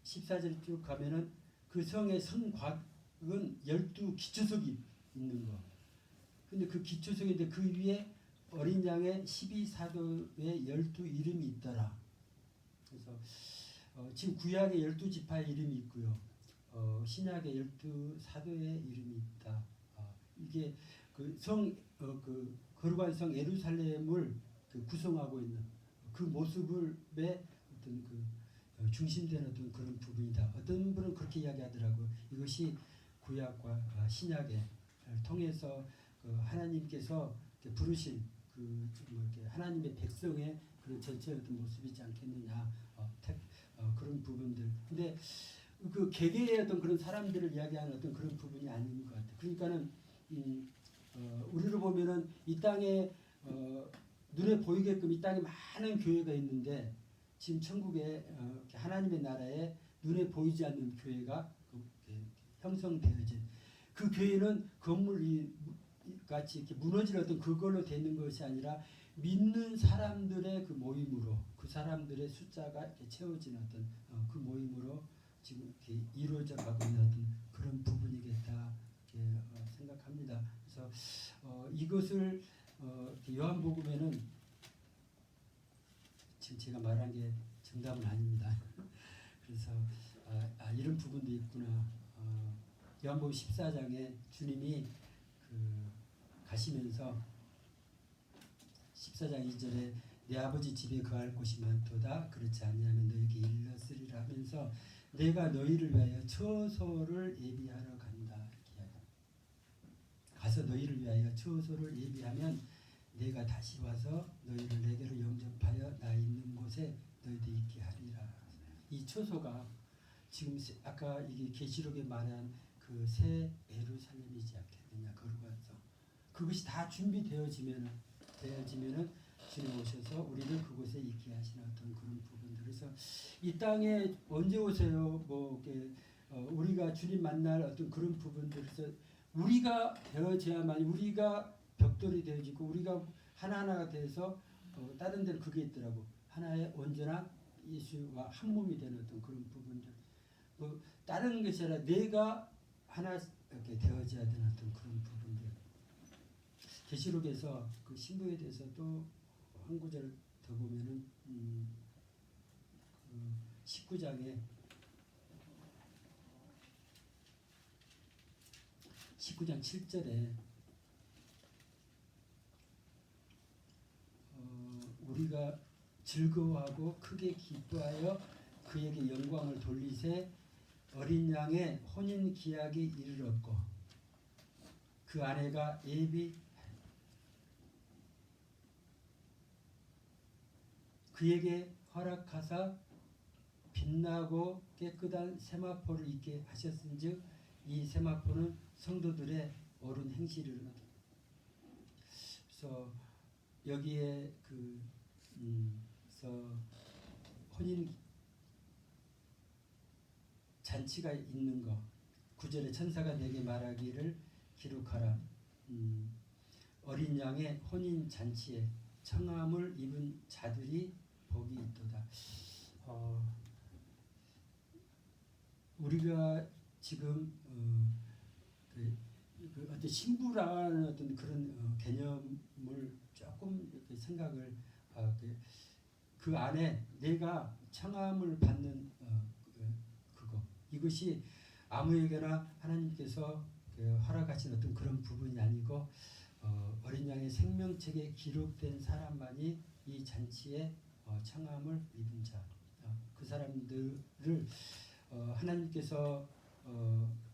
14절 쭉 가면은 그 성의 성곽은 12기초석이 있는 거. 근데 그 기초석인데 그 위에 어린 양의 12사도의 12 이름이 있더라. 그래서 지금 구약의 12지파의 이름이 있고요. 신약의 12사도의 이름이 있다. 이게 그 그 거룩한 성 예루살렘을 구성하고 있는 그 모습의 어떤 그 중심되는 어떤 그런 부분이다. 어떤 분은 그렇게 이야기하더라고요. 이것이 구약과 신약에 통해서 그 하나님께서 부르신 그 하나님의 백성의 그런 전체의 어떤 모습이지 않겠느냐. 그런 부분들. 근데 그 개개의 어떤 그런 사람들을 이야기하는 어떤 그런 부분이 아닌 것 같아요. 그러니까는 우리로 보면은 이 땅에 눈에 보이게끔 이 땅에 많은 교회가 있는데 지금 천국에 하나님의 나라에 눈에 보이지 않는 교회가 형성되어진 그 교회는 건물이 같이 이렇게 무너질 어떤 그걸로 되는 것이 아니라 믿는 사람들의 그 모임으로 그 사람들의 숫자가 이렇게 채워지는 어떤 그 모임으로 지금 이렇게 이루어져 가고 있는 어떤 그런 부분이겠다 이렇게 생각합니다. 그래서 이것을 요한복음에는 지금 제가 말한 게 정답은 아닙니다. 그래서 이런 부분도 있구나. 요한복음 14장에 주님이 가시면서 14장 2절에 내 아버지 집에 거할 곳이 많도다. 그렇지 아니하면 너희에게 일렀으리라 하면서 내가 너희를 위하여 처소를 예비하러 간다. 이렇게 가서 너희를 위하여 처소를 예비하면 내가 다시 와서 너희를 내게로 영접하여 나 있는 곳에 너희도 있게 하리라. 이 처소가 지금 아까 이게 계시록에 말한 그 새 예루살렘이지 않겠느냐, 거룩한 성. 그것이 다 준비되어지면은 주님 오셔서 우리를 그곳에 있게 하시는 어떤 그런 부분들. 그래서 이 땅에 언제 오세요? 뭐 우리가 주님 만날 어떤 그런 부분들에서 우리가 되어져야만, 우리가 벽돌이 되어지고 우리가 하나하나가 돼서 다른 데는 그게 있더라고. 하나의 온전한 예수와 한 몸이 되는 어떤 그런 부분들. 뭐 다른 것이 아니라 내가 하나 이렇게 되어져야 되는 어떤 그런 부분들. 계시록에서 그 신부에 대해서 또 한 구절 더 보면은 19장에 19장 7절에 우리가 즐거워하고 크게 기뻐하여 그에게 영광을 돌리세 어린 양의 혼인 기약이 이르렀고 그 아내가 그에게 허락하사 빛나고 깨끗한 세마포를 입게 하셨은즉 이 세마포는 성도들의 옳은 행실이로다. 그래서 여기에 혼인 잔치가 있는 거 9절에 천사가 내게 말하기를 기록하라. 어린 양의 혼인 잔치에 청함을 입은 자들이 복이 있도다. 우리가 지금 어떤 신부라는 어떤 그런 개념을 조금 이렇게 생각을 그 안에 내가 청함을 받는 그거, 이것이 아무에게나 하나님께서 허락하신 어떤 그런 부분이 아니고 어린 양의 생명책에 기록된 사람만이 이 잔치에 청함을 입은 자, 그 사람들을 하나님께서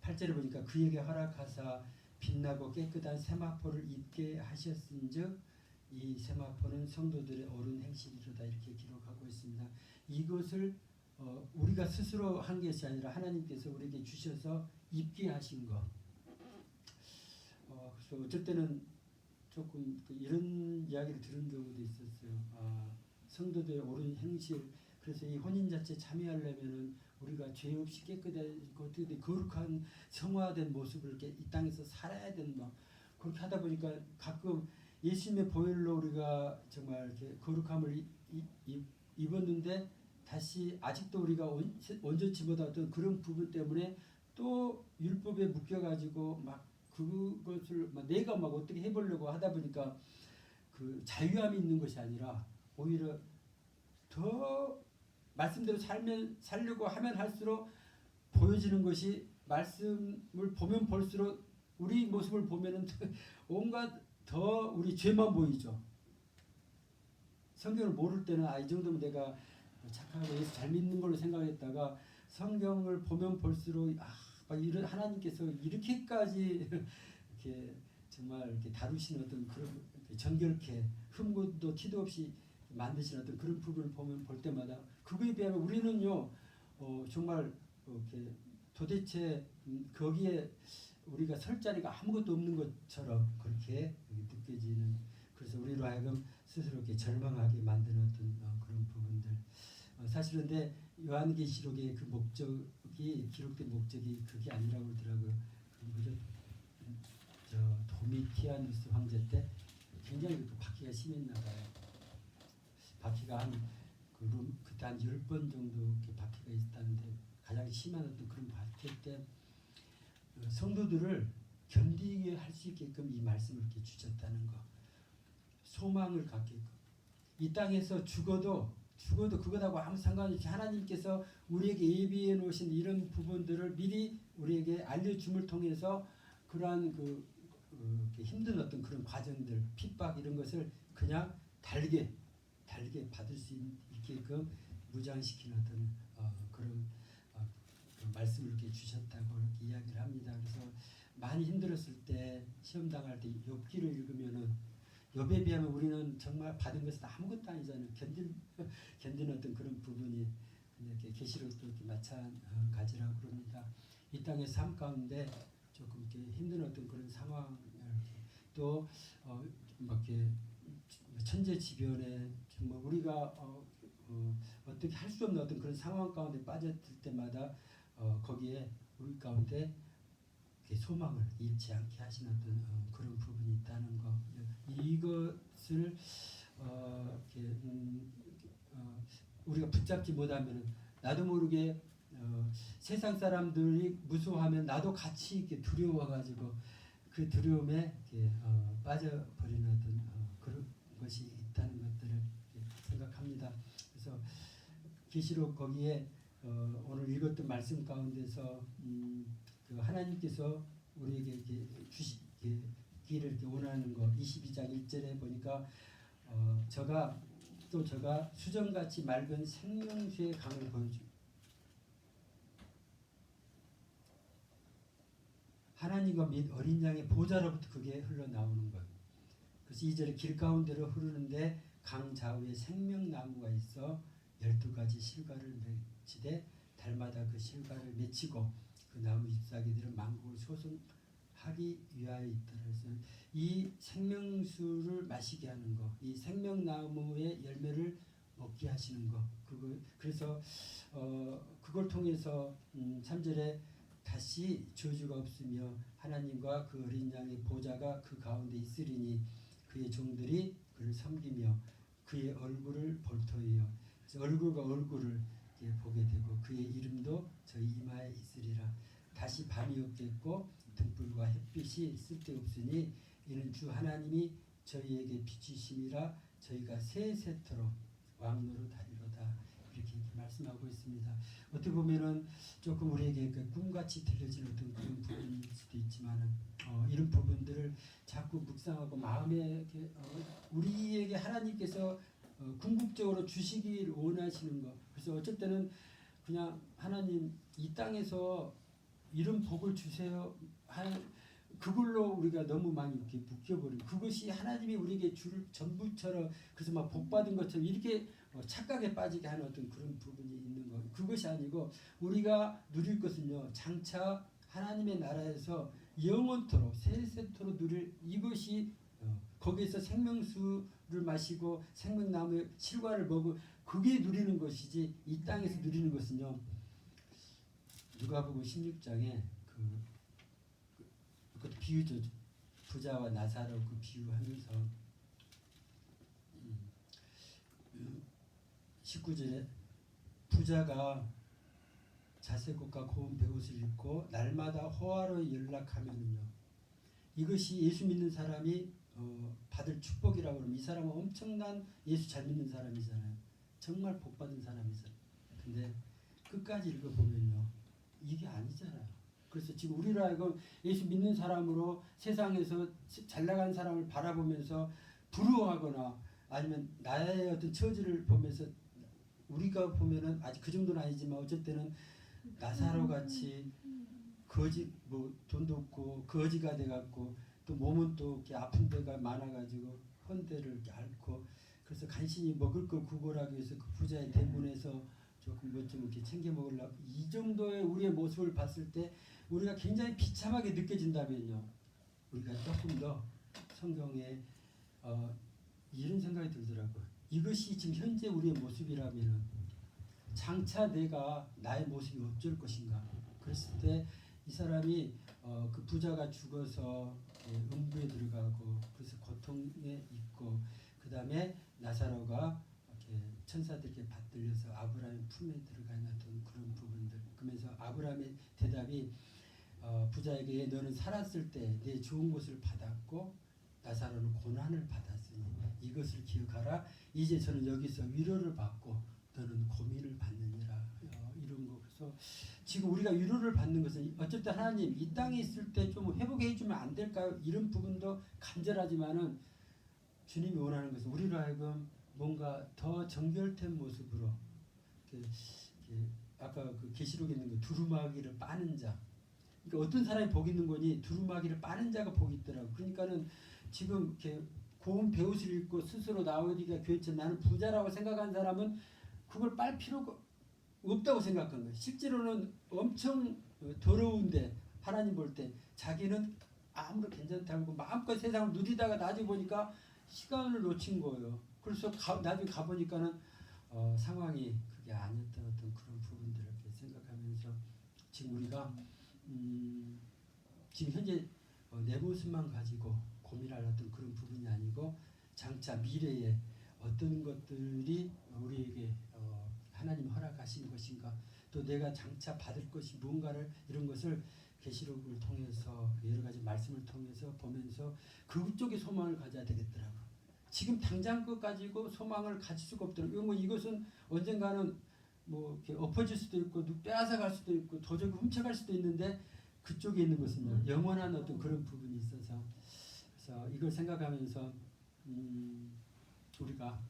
8절에 보니까 그에게 허락하사 빛나고 깨끗한 세마포를 입게 하셨은즉 이 세마포는 성도들의 옳은 행실이로다, 이렇게 기록하고 있습니다. 이것을 우리가 스스로 한 것이 아니라 하나님께서 우리에게 주셔서 입게 하신 것. 그래서 어쩔 때는 조금 이런 이야기를 들은 경우도 있었어요. 성도들의 옳은 행실. 그래서 이 혼인 자체에 참여하려면은 우리가 죄 없이 깨끗하고 어떻게 거룩한 성화된 모습을 이렇게 이 땅에서 살아야 된다. 그렇게 하다 보니까 가끔 예수님의 보혈로 우리가 정말 이렇게 거룩함을 입었는데 다시 아직도 우리가 온전치 못하던 그런 부분 때문에 또 율법에 묶여가지고 막 그것을 내가 막 어떻게 해보려고 하다 보니까 그 자유함이 있는 것이 아니라 오히려 더 말씀대로 살려고 하면 할수록 보여지는 것이, 말씀을 보면 볼수록 우리 모습을 보면은 온갖 더 우리 죄만 보이죠. 성경을 모를 때는 이 정도면 내가 착하고 예수 잘 믿는 걸로 생각했다가 성경을 보면 볼수록 이런 하나님께서 이렇게까지 이렇게 정말 이렇게 다루시는 어떤 그런 정결케 흠도 티도 없이 만드시는 어떤 그런 부분을 보면 볼 때마다 그거에 비하면 우리는요 정말 이렇게 도대체 거기에 우리가 설 자리가 아무것도 없는 것처럼 그렇게 느껴지는, 그래서 우리로 하여금 스스로 이렇게 절망하게 만드는 어떤 그런 부분들. 사실은 근데 요한계시록의 그 목적이, 기록된 목적이 그게 아니라고 그러더라고요. 그죠? 저 도미티아누스 황제 때 굉장히 그 박해가 심했나 봐요. 박해가 그때 한 10번 정도 이렇게 박해가 있다는데 가장 심한 어떤 그런 박해 때 성도들을 견디게 할 수 있게끔 이 말씀을 이렇게 주셨다는 거. 소망을 갖게끔. 이 땅에서 죽어도 그것하고 아무 상관없이 하나님께서 우리에게 예비해 놓으신 이런 부분들을 미리 우리에게 알려줌을 통해서 그러한 힘든 어떤 그런 과정들, 핍박 이런 것을 그냥 달게 받을 수 있게끔 무장시키는 어떤 그런 말씀을 이렇게 주셨다고 이렇게 이야기를 합니다. 그래서 많이 힘들었을 때 시험 당할 때 욥기를 읽으면은 욥에 비하면 우리는 정말 받은 것은 아무것도 아니잖아요. 견디는 어떤 그런 부분이 이렇게 계시록도 이렇게 마찬가지라고 그럽니다. 이 땅의 삶 가운데 조금 이렇게 힘든 어떤 그런 상황 또 이렇게 천재지변에 정말 우리가 어떻게 할 수 없는 어떤 그런 상황 가운데 빠졌을 때마다 거기에 우리 가운데 소망을 잃지 않게 하시는 어떤 그런 부분이 있다는 거. 이것을 우리가 붙잡지 못하면 나도 모르게 세상 사람들이 무서워하면 나도 같이 이렇게 두려워가지고 그 두려움에 빠져버리는 어떤 그런 것이 있다는 것들을 생각합니다. 그래서 계시록 거기에 오늘 읽었던 말씀 가운데서 그 하나님께서 우리에게 이렇게 주시기를 이렇게 원하는 거 22장 1절에 보니까 저가 수정같이 맑은 생명수의 강을 보여주고 하나님과 및 어린 양의 보좌로부터 그게 흘러나오는 거예요. 그래서 2절에 길 가운데로 흐르는데 강 좌우에 생명나무가 있어 12가지 실과를 맺히되 달마다 그 실과를 맺히고 그 나무 잎사귀들은 만국을 소송하기 위하여 있더라. 그래서 이 생명수를 마시게 하는 거, 이 생명나무의 열매를 먹게 하시는 거, 그래서 그걸 통해서 3절에 다시 저주가 없으며 하나님과 그 어린 양의 보좌가 그 가운데 있으리니 그의 종들이 그를 섬기며 그의 얼굴을 볼 터이요. 얼굴과 얼굴을 보게 되고 그의 이름도 저희 이마에 있으리라. 다시 밤이 없겠고 등불과 햇빛이 쓸데없으니 이는 주 하나님이 저희에게 비추심이라 저희가 세세토록 왕노로 다리로다. 이렇게 말씀하고 있습니다. 어떻게 보면은 조금 우리에게 꿈같이 들려지는 어떤 그런 부분일 수도 있지만은 이런 부분들을 자꾸 묵상하고 마음에 우리에게 하나님께서 궁극적으로 주시길 원하시는 거. 그래서 어쩔 때는 그냥 하나님 이 땅에서 이런 복을 주세요. 그걸로 우리가 너무 많이 이렇게 묶여버리고 그것이 하나님이 우리에게 줄 전부처럼 그래서 막 복 받은 것처럼 이렇게 착각에 빠지게 하는 어떤 그런 부분이 있는 거. 그것이 아니고 우리가 누릴 것은요. 장차 하나님의 나라에서 영원토록 세세토록 누릴 이것이 거기에서 생명수를 마시고 생명나무의 실과를 먹고 그게 누리는 것이지 이 땅에서 누리는 것은요. 누가복음 16장에 그것도 비유죠. 부자와 나사로 그 비유하면서 19절에 부자가 자색옷과 고운 베옷을 입고 날마다 호화로 연락하면은요. 이것이 예수 믿는 사람이 받을 축복이라고 그러면 이 사람은 엄청난 예수 잘 믿는 사람이잖아요. 정말 복 받은 사람이잖아요. 근데 끝까지 읽어보면요. 이게 아니잖아요. 그래서 지금 우리로 하여금 예수 믿는 사람으로 세상에서 잘 나간 사람을 바라보면서 부러워하거나 아니면 나의 어떤 처지를 보면서 우리가 보면은 아직 그 정도는 아니지만 어쨌든 나사로 같이 거지 돈도 없고 거지가 돼갖고 또 몸은 또 이렇게 아픈 데가 많아가지고 헌데를 이렇게 앓고 그래서 간신히 먹을 걸 구걸하기 위해서 그 부자의 대문에서 조금 뭐 좀 이렇게 챙겨 먹으려고 이 정도의 우리의 모습을 봤을 때 우리가 굉장히 비참하게 느껴진다면요. 우리가 조금 더 성경에 이런 생각이 들더라고요. 이것이 지금 현재 우리의 모습이라면 장차 내가 나의 모습이 어쩔 것인가. 그랬을 때 이 사람이 그 부자가 죽어서 음부에 들어가고 그래서 고통에 있고 그 다음에 나사로가 이렇게 천사들에게 받들려서 아브라함의 품에 들어가는 어떤 그런 부분들. 그러면서 아브라함의 대답이 부자에게 너는 살았을 때 내 좋은 것을 받았고 나사로는 고난을 받았으니 이것을 기억하라. 이제 저는 여기서 위로를 받고 너는 고민을 받느니라. 이런 거. 그래서 지금 우리가 위로를 받는 것은 어쨌든 하나님 이 땅에 있을 때 좀 회복해 주면 안 될까요? 이런 부분도 간절하지만은 주님이 원하는 것은 우리로 하여금 뭔가 더 정결된 모습으로 아까 그 계시록에 있는 거 두루마기를 빠는 자. 그러니까 어떤 사람이 복 있는 거니 두루마기를 빠는 자가 복이 있더라고. 그러니까 보니까는 지금 이렇게 고운 배옷을 입고 스스로 나오기가 교회처럼 나는 부자라고 생각한 사람은 그걸 빨 필요가 없다고 생각한 거예요. 실제로는 엄청 더러운데 하나님 볼 때 자기는 아무런 괜찮다고 마음껏 세상을 누리다가 나중에 보니까 시간을 놓친 거예요. 그래서 나중에 가보니까는 상황이 그게 아니었던 어떤 그런 부분들을 이렇게 생각하면서 지금 우리가 지금 현재 내 모습만 가지고 고민할 어떤 그런 부분이 아니고 장차 미래에 어떤 것들이 우리에게 하나님 허락하신 것인가 또 내가 장차 받을 것이 무언가를 이런 것을 계시록을 통해서 여러 가지 말씀을 통해서 보면서 그쪽에 소망을 가져야 되겠더라고요. 지금 당장 것 가지고 소망을 가질 수가 없더라고요. 이것은 언젠가는 뭐 이렇게 엎어질 수도 있고 빼앗아갈 수도 있고 도적이 훔쳐갈 수도 있는데 그쪽에 있는 것은 영원한 어떤 그런 부분이 있어서 그래서 이걸 생각하면서 우리가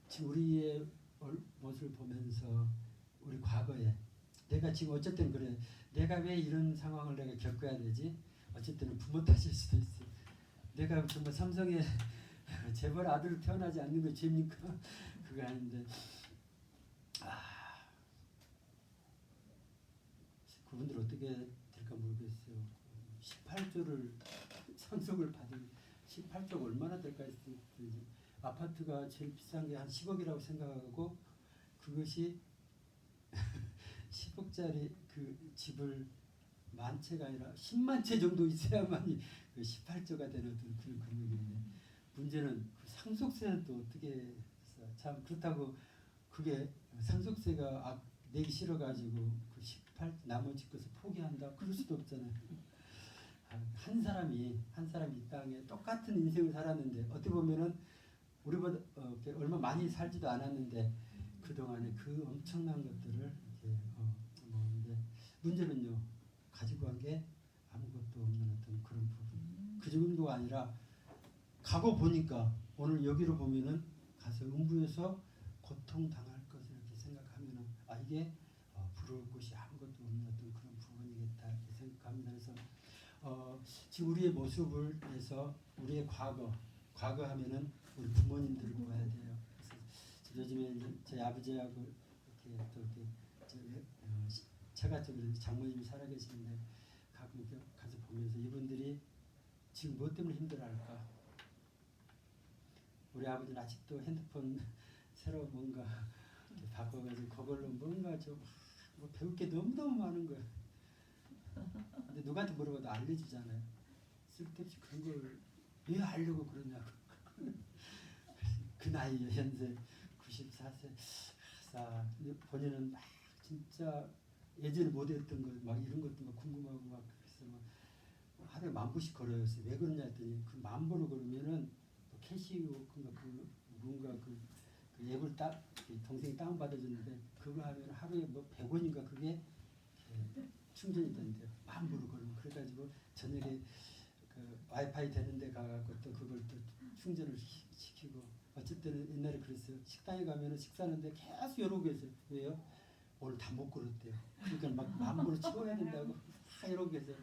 지금 우리의 모습을 보면서 우리 과거에 내가 지금 어쨌든 그래 내가 왜 이런 상황을 내가 겪어야 되지? 어쨌든 부모 탓일 수도 있어. 내가 정말 삼성에 재벌 아들 태어나지 않는 거 죄입니까? 그거 아닌데 그분들 어떻게 될까 모르겠어요. 18조를 상속을 받은 18조가 얼마나 될까 했을 때 아파트가 제일 비싼 게 한 10억이라고 생각하고 그것이 10억짜리 그 집을 만 채가 아니라 10만 채 정도 있어야만이 그 18조가 되는 그런 금액인데 문제는 그 상속세는 또 어떻게 해서 참 그렇다고 그게 상속세가 내기 싫어가지고 그 18 나머지 것을 포기한다 그럴 수도 없잖아요. 한 사람이 이 땅에 똑같은 인생을 살았는데 어떻게 보면은 우리보다 얼마 많이 살지도 않았는데 그 동안에 그 엄청난 것들을 이렇게 먹는데 문제는요 가지고 간 게 아무것도 없는 어떤 그런 부분. 그 정도가 아니라 가고 보니까 오늘 여기로 보면은 가서 음부에서 고통 당할 것을 이렇게 생각하면은 이게 부러울 것이 아무것도 없는 어떤 그런 부분이겠다 이렇게 생각합니다. 그래서 지금 우리의 모습을 해서 우리의 과거 하면은 우리 부모님들을 봐야 돼요. 그래서 요즘에 저희 아버지하고 이렇게 또 이렇게 처가집에 장모님이 살아계시는데 가끔 이렇게 가서 보면서 이분들이 지금 뭐 때문에 힘들어할까? 우리 아버지는 아직도 핸드폰 새로 뭔가 바꿔가지고 그걸로 뭔가 좀 뭐 배울 게 너무너무 많은 거야. 근데 누구한테 물어봐도 알려주잖아요. 쓸데없이 그런 걸 왜 알려고 그러냐고. 그 나이에 현재 94세. 근데 본인은 막 진짜 예전에 못했던 것 막 이런 것도 막 궁금하고 막 그래서 막 하루에 10,000보씩 걸어요. 왜 그러냐 했더니 그 10,000보를 걸으면은 캐시오 뭔가 그 앱을 동생이 다운 받아줬는데 그거 하면 하루에 뭐 100원인가 그게 충전이 된대요. 10,000보를 걸으면 그래가지고 저녁에 그 와이파이 되는데 가갖고 또 그걸 또 충전을 시키고 어쨌든 옛날에 그랬어요. 식당에 가면은 식사하는데 계속 이러고 계세요. 왜요? 오늘 다 못 걸었대요. 그러니까 막 10,000보를 채워야 된다고 막 이러고 계세요.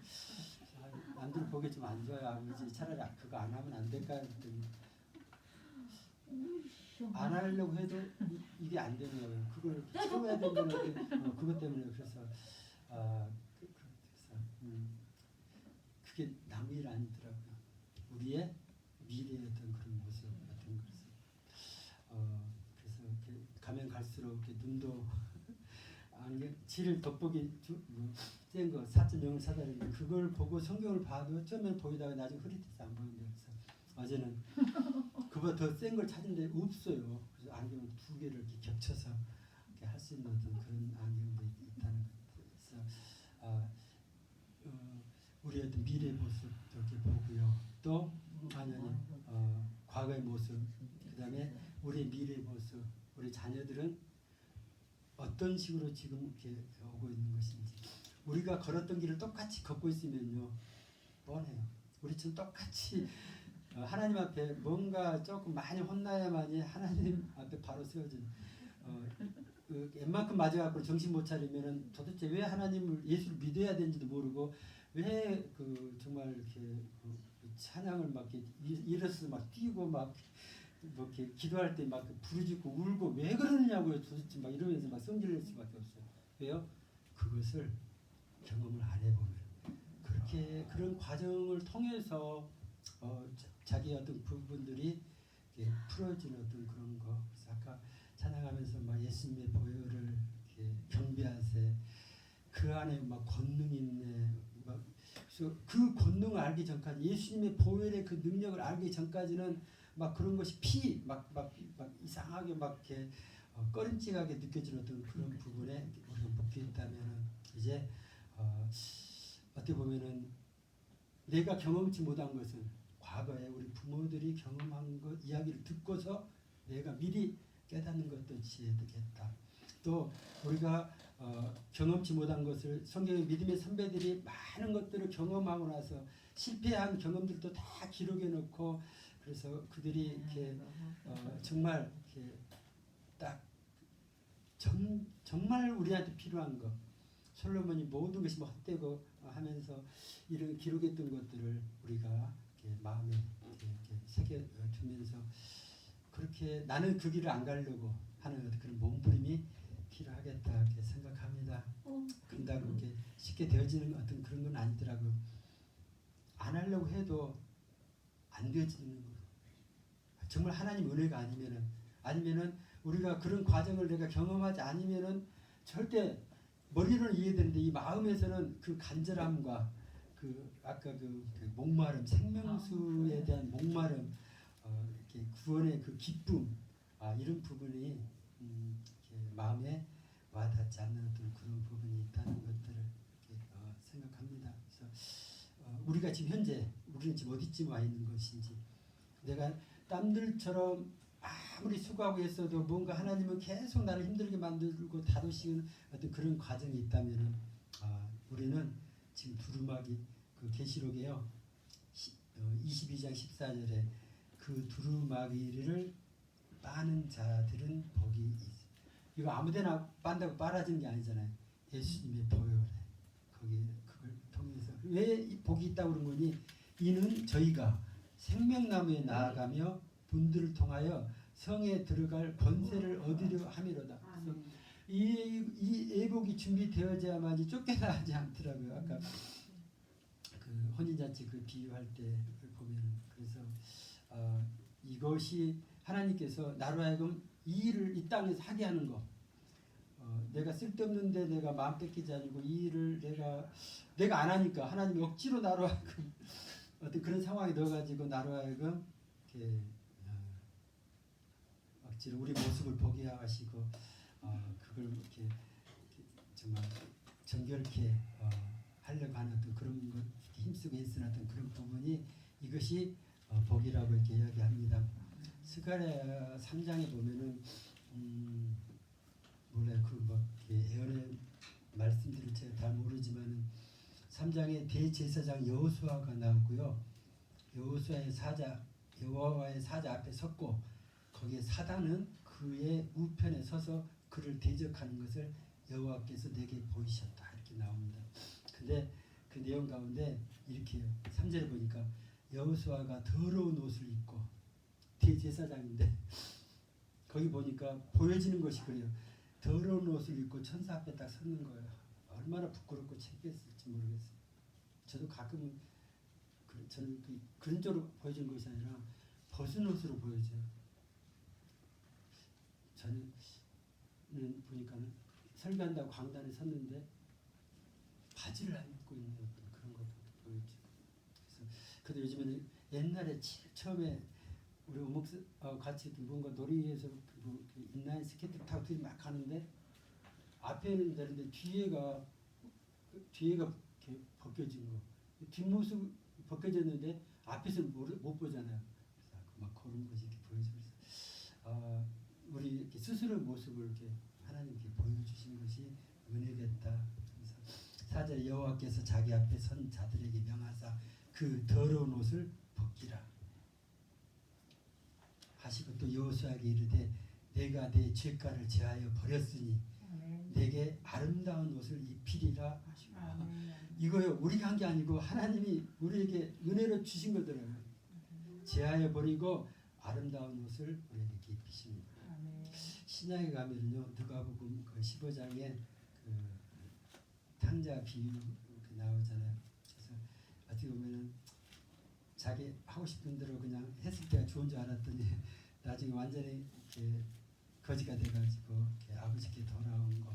남들 보기 좀 안 좋아요. 아버지 차라리 그거 안 하면 안 될까 했더니 안 하려고 해도 이게 안 되는 거예요. 그걸 채워야 된다는 그것 때문에 그래서 그게 남의 일 아니더라고요. 우리의 미래의 어떤 그런 모습 같은 것을 그래서 이렇게 가면 갈수록 이렇게 눈도 안경 질 돋보기 센 거 4.0을 사다리는데 그걸 보고 성경을 봐도 처음에는 보이다가 나중에 흐릿해서 안 보이는데 그래서 어제는 그보다 더 센 걸 찾는데 없어요. 그래서 안경을 2개를 이렇게 겹쳐서 이렇게 할 수 있는 어떤 그런 안경도 있다는 것. 그래서 우리의 어떤 미래의 모습 이렇게 보고요. 또 과거의 모습, 그다음에 우리의 미래의 모습, 우리 자녀들은 어떤 식으로 지금 이렇게 오고 있는 것인지. 우리가 걸었던 길을 똑같이 걷고 있으면요, 뻔해요. 우리처럼 똑같이 하나님 앞에 뭔가 조금 많이 혼나야만이 하나님 앞에 바로 세워진 웬만큼 맞아갖고 정신 못 차리면은 도대체 왜 하나님을 예수를 믿어야 되는지도 모르고 왜 그 정말 이렇게 찬양을 막 이렇게 일어서 막 뛰고 막 뭐 이렇게 기도할 때 막 부르짖고 울고 왜 그러느냐고요 도대체 막 이러면서 막 성질낼 수밖에 없어요. 왜요? 그것을 경험을 안 해보면 그렇게 그런 과정을 통해서 자기 어떤 부분들이 풀어지는 어떤 그런 거. 그래서 아까 찬양하면서 막 예수님의 보혈을 이렇게 경배하세. 그 안에 막 권능이 있네. 막 그래서 그 권능을 알기 전까지 예수님의 보혈의 그 능력을 알기 전까지는 막 그런 것이 막 이상하게 막 이렇게 꺼림직하게 느껴지는 어떤 그런 부분에 우리가 묶여 있다면은 이제 어떻게 보면은 내가 경험치 못한 것은 과거에 우리 부모들이 경험한 것 이야기를 듣고서 내가 미리 깨닫는 것도 지혜되겠다. 또 우리가 경험치 못한 것을 성경의 믿음의 선배들이 많은 것들을 경험하고 나서 실패한 경험들도 다 기록해 놓고 그래서 그들이 이렇게 정말 이렇게 딱 정말 우리한테 필요한 것 솔로몬이 모든 것이 헛되고 하면서 이런 기록했던 것들을 우리가 이렇게 마음에 이렇게 새겨두면서 그렇게 나는 그 길을 안 가려고 하는 그런 몸부림이 필요하겠다 이렇게 생각합니다. 그런다고 이렇게 쉽게 되어지는 어떤 그런 건 아니더라고요. 안 하려고 해도 안 되어지는 거. 정말 하나님 은혜가 아니면은 우리가 그런 과정을 내가 경험하지 않으면은 절대 머리로는 이해되는데 이 마음에서는 그 간절함과 그 아까 그 목마름 생명수에 대한 목마름 이렇게 구원의 그 기쁨 이런 부분이 이렇게 마음에 와닿지 않는 어떤 그런 부분이 있다는 것들을 이렇게 생각합니다. 그래서 우리가 지금 현재 우리는 지금 어디쯤 와 있는 것인지 내가 남들처럼 아무리 수고하고 했어도 뭔가 하나님은 계속 나를 힘들게 만들고 다루시는 어떤 그런 과정이 있다면은 우리는 지금 두루마기 그 계시록에요 22장 14절에 그 두루마기를 빠는 자들은 복이 있어요. 이거 아무데나 빤다고 빨아지는 게 아니잖아요. 예수님의 보혈에 거기 그걸 통해서 왜 복이 있다고 그런 거니? 이는 저희가 생명나무에 나아가며 분들을 통하여 성에 들어갈 권세를 얻으려 함이로다. 그래서 이 예복이 준비되어져야만이 쫓겨나지 않더라고요. 아까 그 혼인잔치 그 비유할 때 보면 그래서 이것이 하나님께서 나로 하여금 이 일을 이 땅에서 하게 하는 거. 내가 쓸데없는데 내가 마음 뺏기지 않고 이 일을 내가 안 하니까 하나님이 억지로 나로 하여금 어떤 그런 상황에 넣어가지고 나로 하여금 이렇게 억지로 우리 모습을 보게 하시고 그걸 이렇게 정말 정결케 하려고 하는 어떤 그런 것 힘쓰고 애쓰는 어떤 그런 부분이 이것이 복이라고 이렇게 이야기합니다. 스가랴 3장에 보면은 몰라요. 그뭐 예언의 말씀들을 제가 잘 모르지만은 3장에 대제사장 여호수아가 나오고요. 여호수아의 사자 여호와의 사자 앞에 섰고 거기에 사단은 그의 우편에 서서 그를 대적하는 것을 여호와께서 내게 보이셨다 이렇게 나옵니다. 근데 그 내용 가운데 이렇게 3절에 보니까 여호수아가 더러운 옷을 입고 대제사장인데 거기 보니까 보여지는 것이 그래요. 더러운 옷을 입고 천사 앞에 딱 섰는 거예요. 얼마나 부끄럽고 창피했을지 모르겠어요. 저도 가끔은 저는 그런 쪽으로 보여준 것이 아니라 벗은 옷으로 보여져요. 저는 보니까는 설교한다고 강단에 섰는데 바지를 안 입고 있는 어떤 그런 것도 보여지고 그래서 요즘에는 옛날에 처음에 우리 오목스 같이 뭔가 놀이에서 뭐 인라인 스케이트 타고 둘이 막 가는데 앞에는 되는데 뒤에가 이렇게 벗겨진 거 뒷모습 벗겨졌는데 앞에서 못 보잖아요. 그래서 막 그런 것이 이렇게 보여지면서 우리 이렇게 스스로 모습을 이렇게 하나님께 보여주신 것이 은혜겠다. 그래서 4절 여호와께서 자기 앞에 선 자들에게 명하사 그 더러운 옷을 벗기라 하시고 또 여호수아에게 이르되 내가 내 죄가를 제하여 버렸으니 내게 아름다운 옷을 입히리라 하시고 이거요 우리가 한 게 아니고 하나님이 우리에게 은혜로 주신 거더라고요. 제하여 버리고 아름다운 옷을 우리에게 입히십니다. 신약에 가면요 누가복음 그 15장에 그 탕자 비유 그 나오잖아요. 그래서 어떻게 보면은 자기 하고 싶은 대로 그냥 했을 때가 좋은 줄 알았더니 나중에 완전히 이렇게 거지가 돼가지고 이렇게 아버지께 돌아온 거.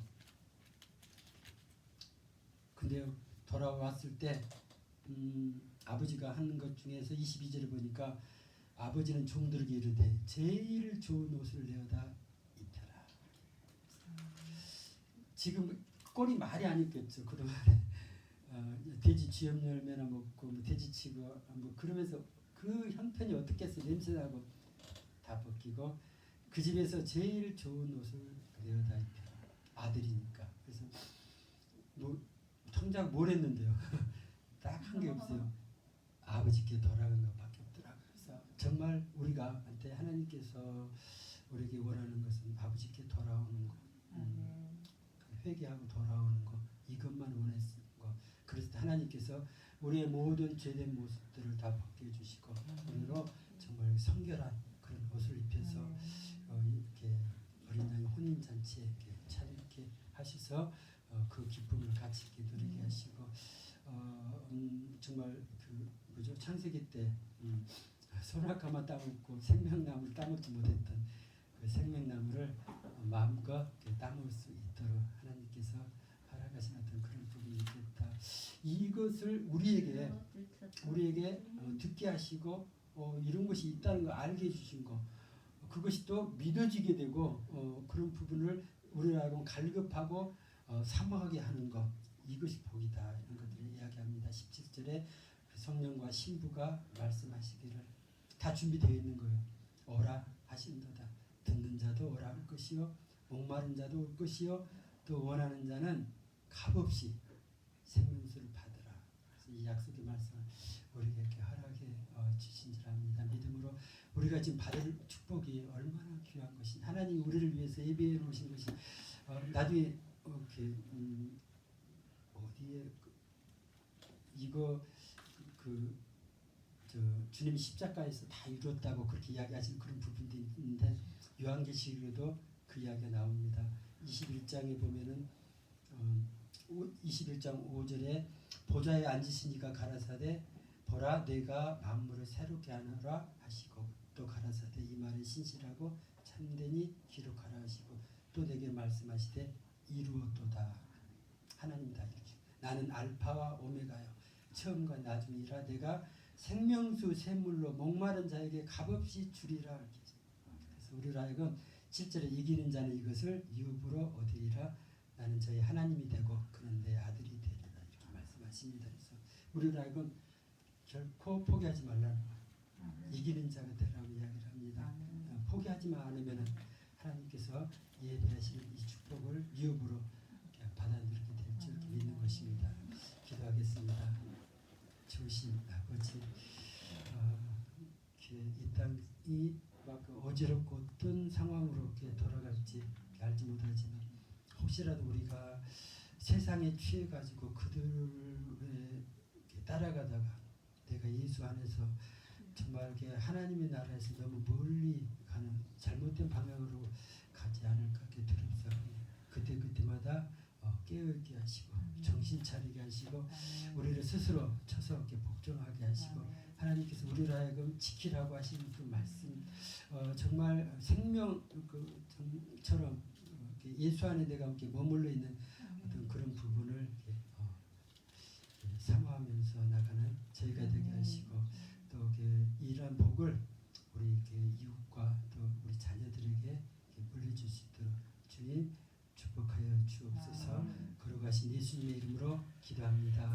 근데 돌아왔을 때 아버지가 하는 것 중에서 22절을 보니까 아버지는 종들에게 이르되 제일 좋은 옷을 내어다 입혀라. 지금 꼴이 말이 안 입겠죠. 그동안에 돼지 쥐염 열매나 먹고 뭐 돼지치고 뭐 그러면서 그 형편이 어떻겠어요. 냄새나고 다 벗기고 그 집에서 제일 좋은 옷을 내어다 입혀라. 아들이니까. 그래서 뭐 통장 뭘 했는데요. 딱 한 게 없어요. 아버지께 돌아간 것밖에 없더라고요. 그래서 정말 우리가 한테 하나님께서 우리에게 원하는 것은 아버지께 돌아오는 거, 회개하고 돌아오는 거, 이것만 원했는 거. 그래서 하나님께서 우리의 모든 죄된 모습들을 다 벗겨주시고 우리로 정말 성결한 그런 옷을 입혀서 이렇게 어린 양의 혼인 잔치에 이렇게 차리게 하셔서 그 기쁨을 같이 이렇게 누리게 하시고 정말 그 뭐죠 창세기 때 소낙가마 따먹고 생명나무를 따먹지 못했던 그 생명나무를 마음껏 따먹을 수 있도록 하나님께서 허락하신 어떤 그런 부분이 있겠다. 이것을 우리에게 듣게 하시고 이런 것이 있다는 걸 알게 해주신 거. 그것이 또 믿어지게 되고 그런 부분을 우리라고 갈급하고 사모하게 하는 것. 이것이 복이다. 이런 것들을 이야기합니다. 17절에 성령과 신부가 말씀하시기를 다 준비되어 있는 거예요. 오라 하신도다. 듣는 자도 오라 할 것이요 목마른 자도 올 것이요 또 원하는 자는 값없이 생명수를 받으라. 그래서 이 약속의 말씀을 우리에게 이렇게 허락해 주신 줄 압니다. 믿음으로 우리가 지금 받을 축복이 얼마나 귀한 것이 하나님이 우리를 위해서 예비해 놓으신 것이 나중에 이렇게 어디에 이거 주님이 십자가에서 다 이뤘다고 그렇게 이야기하시는 그런 부분도 있는데 요한계시록에도 그 이야기가 나옵니다. 21장에 보면은 21장 5절에 보좌에 앉으신 이가 가라사대 보라 내가 만물을 새롭게 하노라 하시고 또 가라사대 이 말이 신실하고 참되니 기록하라 하시고 또 내게 말씀하시되 이루었도다. 하나님 다 이루시. 나는 알파와 오메가요 처음과 나중이라 내가 생명수 샘물로 목마른 자에게 값없이 주리라. 그래서 우리로 하여금 7절에 이기는 자는 이것을 유업으로 얻으리라. 나는 저희 하나님이 되고 그는 내 아들이 되리라. 이렇게 말씀하십니다. 그래서 우리로 하여금 결코 포기하지 말라는 거예요. 이기는 자가 되라고 이야기를 합니다. 포기하지만 않으면 하나님께서 예배하시는 이 축복을 유업으로 받아들이게 될 줄 믿는 것입니다. 기도하겠습니다. 주신 아버지, 이 땅이 막 어지럽고 어떤 상황으로 돌아갈지 알지 못하지만 혹시라도 우리가 세상에 취해가지고 그들에 따라가다가 내가 예수 안에서 정말 하나님의 나라에서 너무 멀리 가는 잘못된 방향으로 가지 않을까 두렵사오니 그때마다 깨어있게 하시고 정신 차리게 하시고 우리를 스스로 쳐서 이렇게 복종하게 하시고 하나님께서 우리를 하여금 지키라고 하시는 그 말씀 정말 생명처럼 예수 안에 내가 이렇게 머물러 있는 어떤 그런 부분을 사모하면서 나가는 저희가 되게 하시고 또 이러한 복을 우리 이웃과 또 우리 자녀들에게 물려줄 수 있도록 주님 축복하여 주옵소서. 걸어가신 예수님의 이름으로 기도합니다.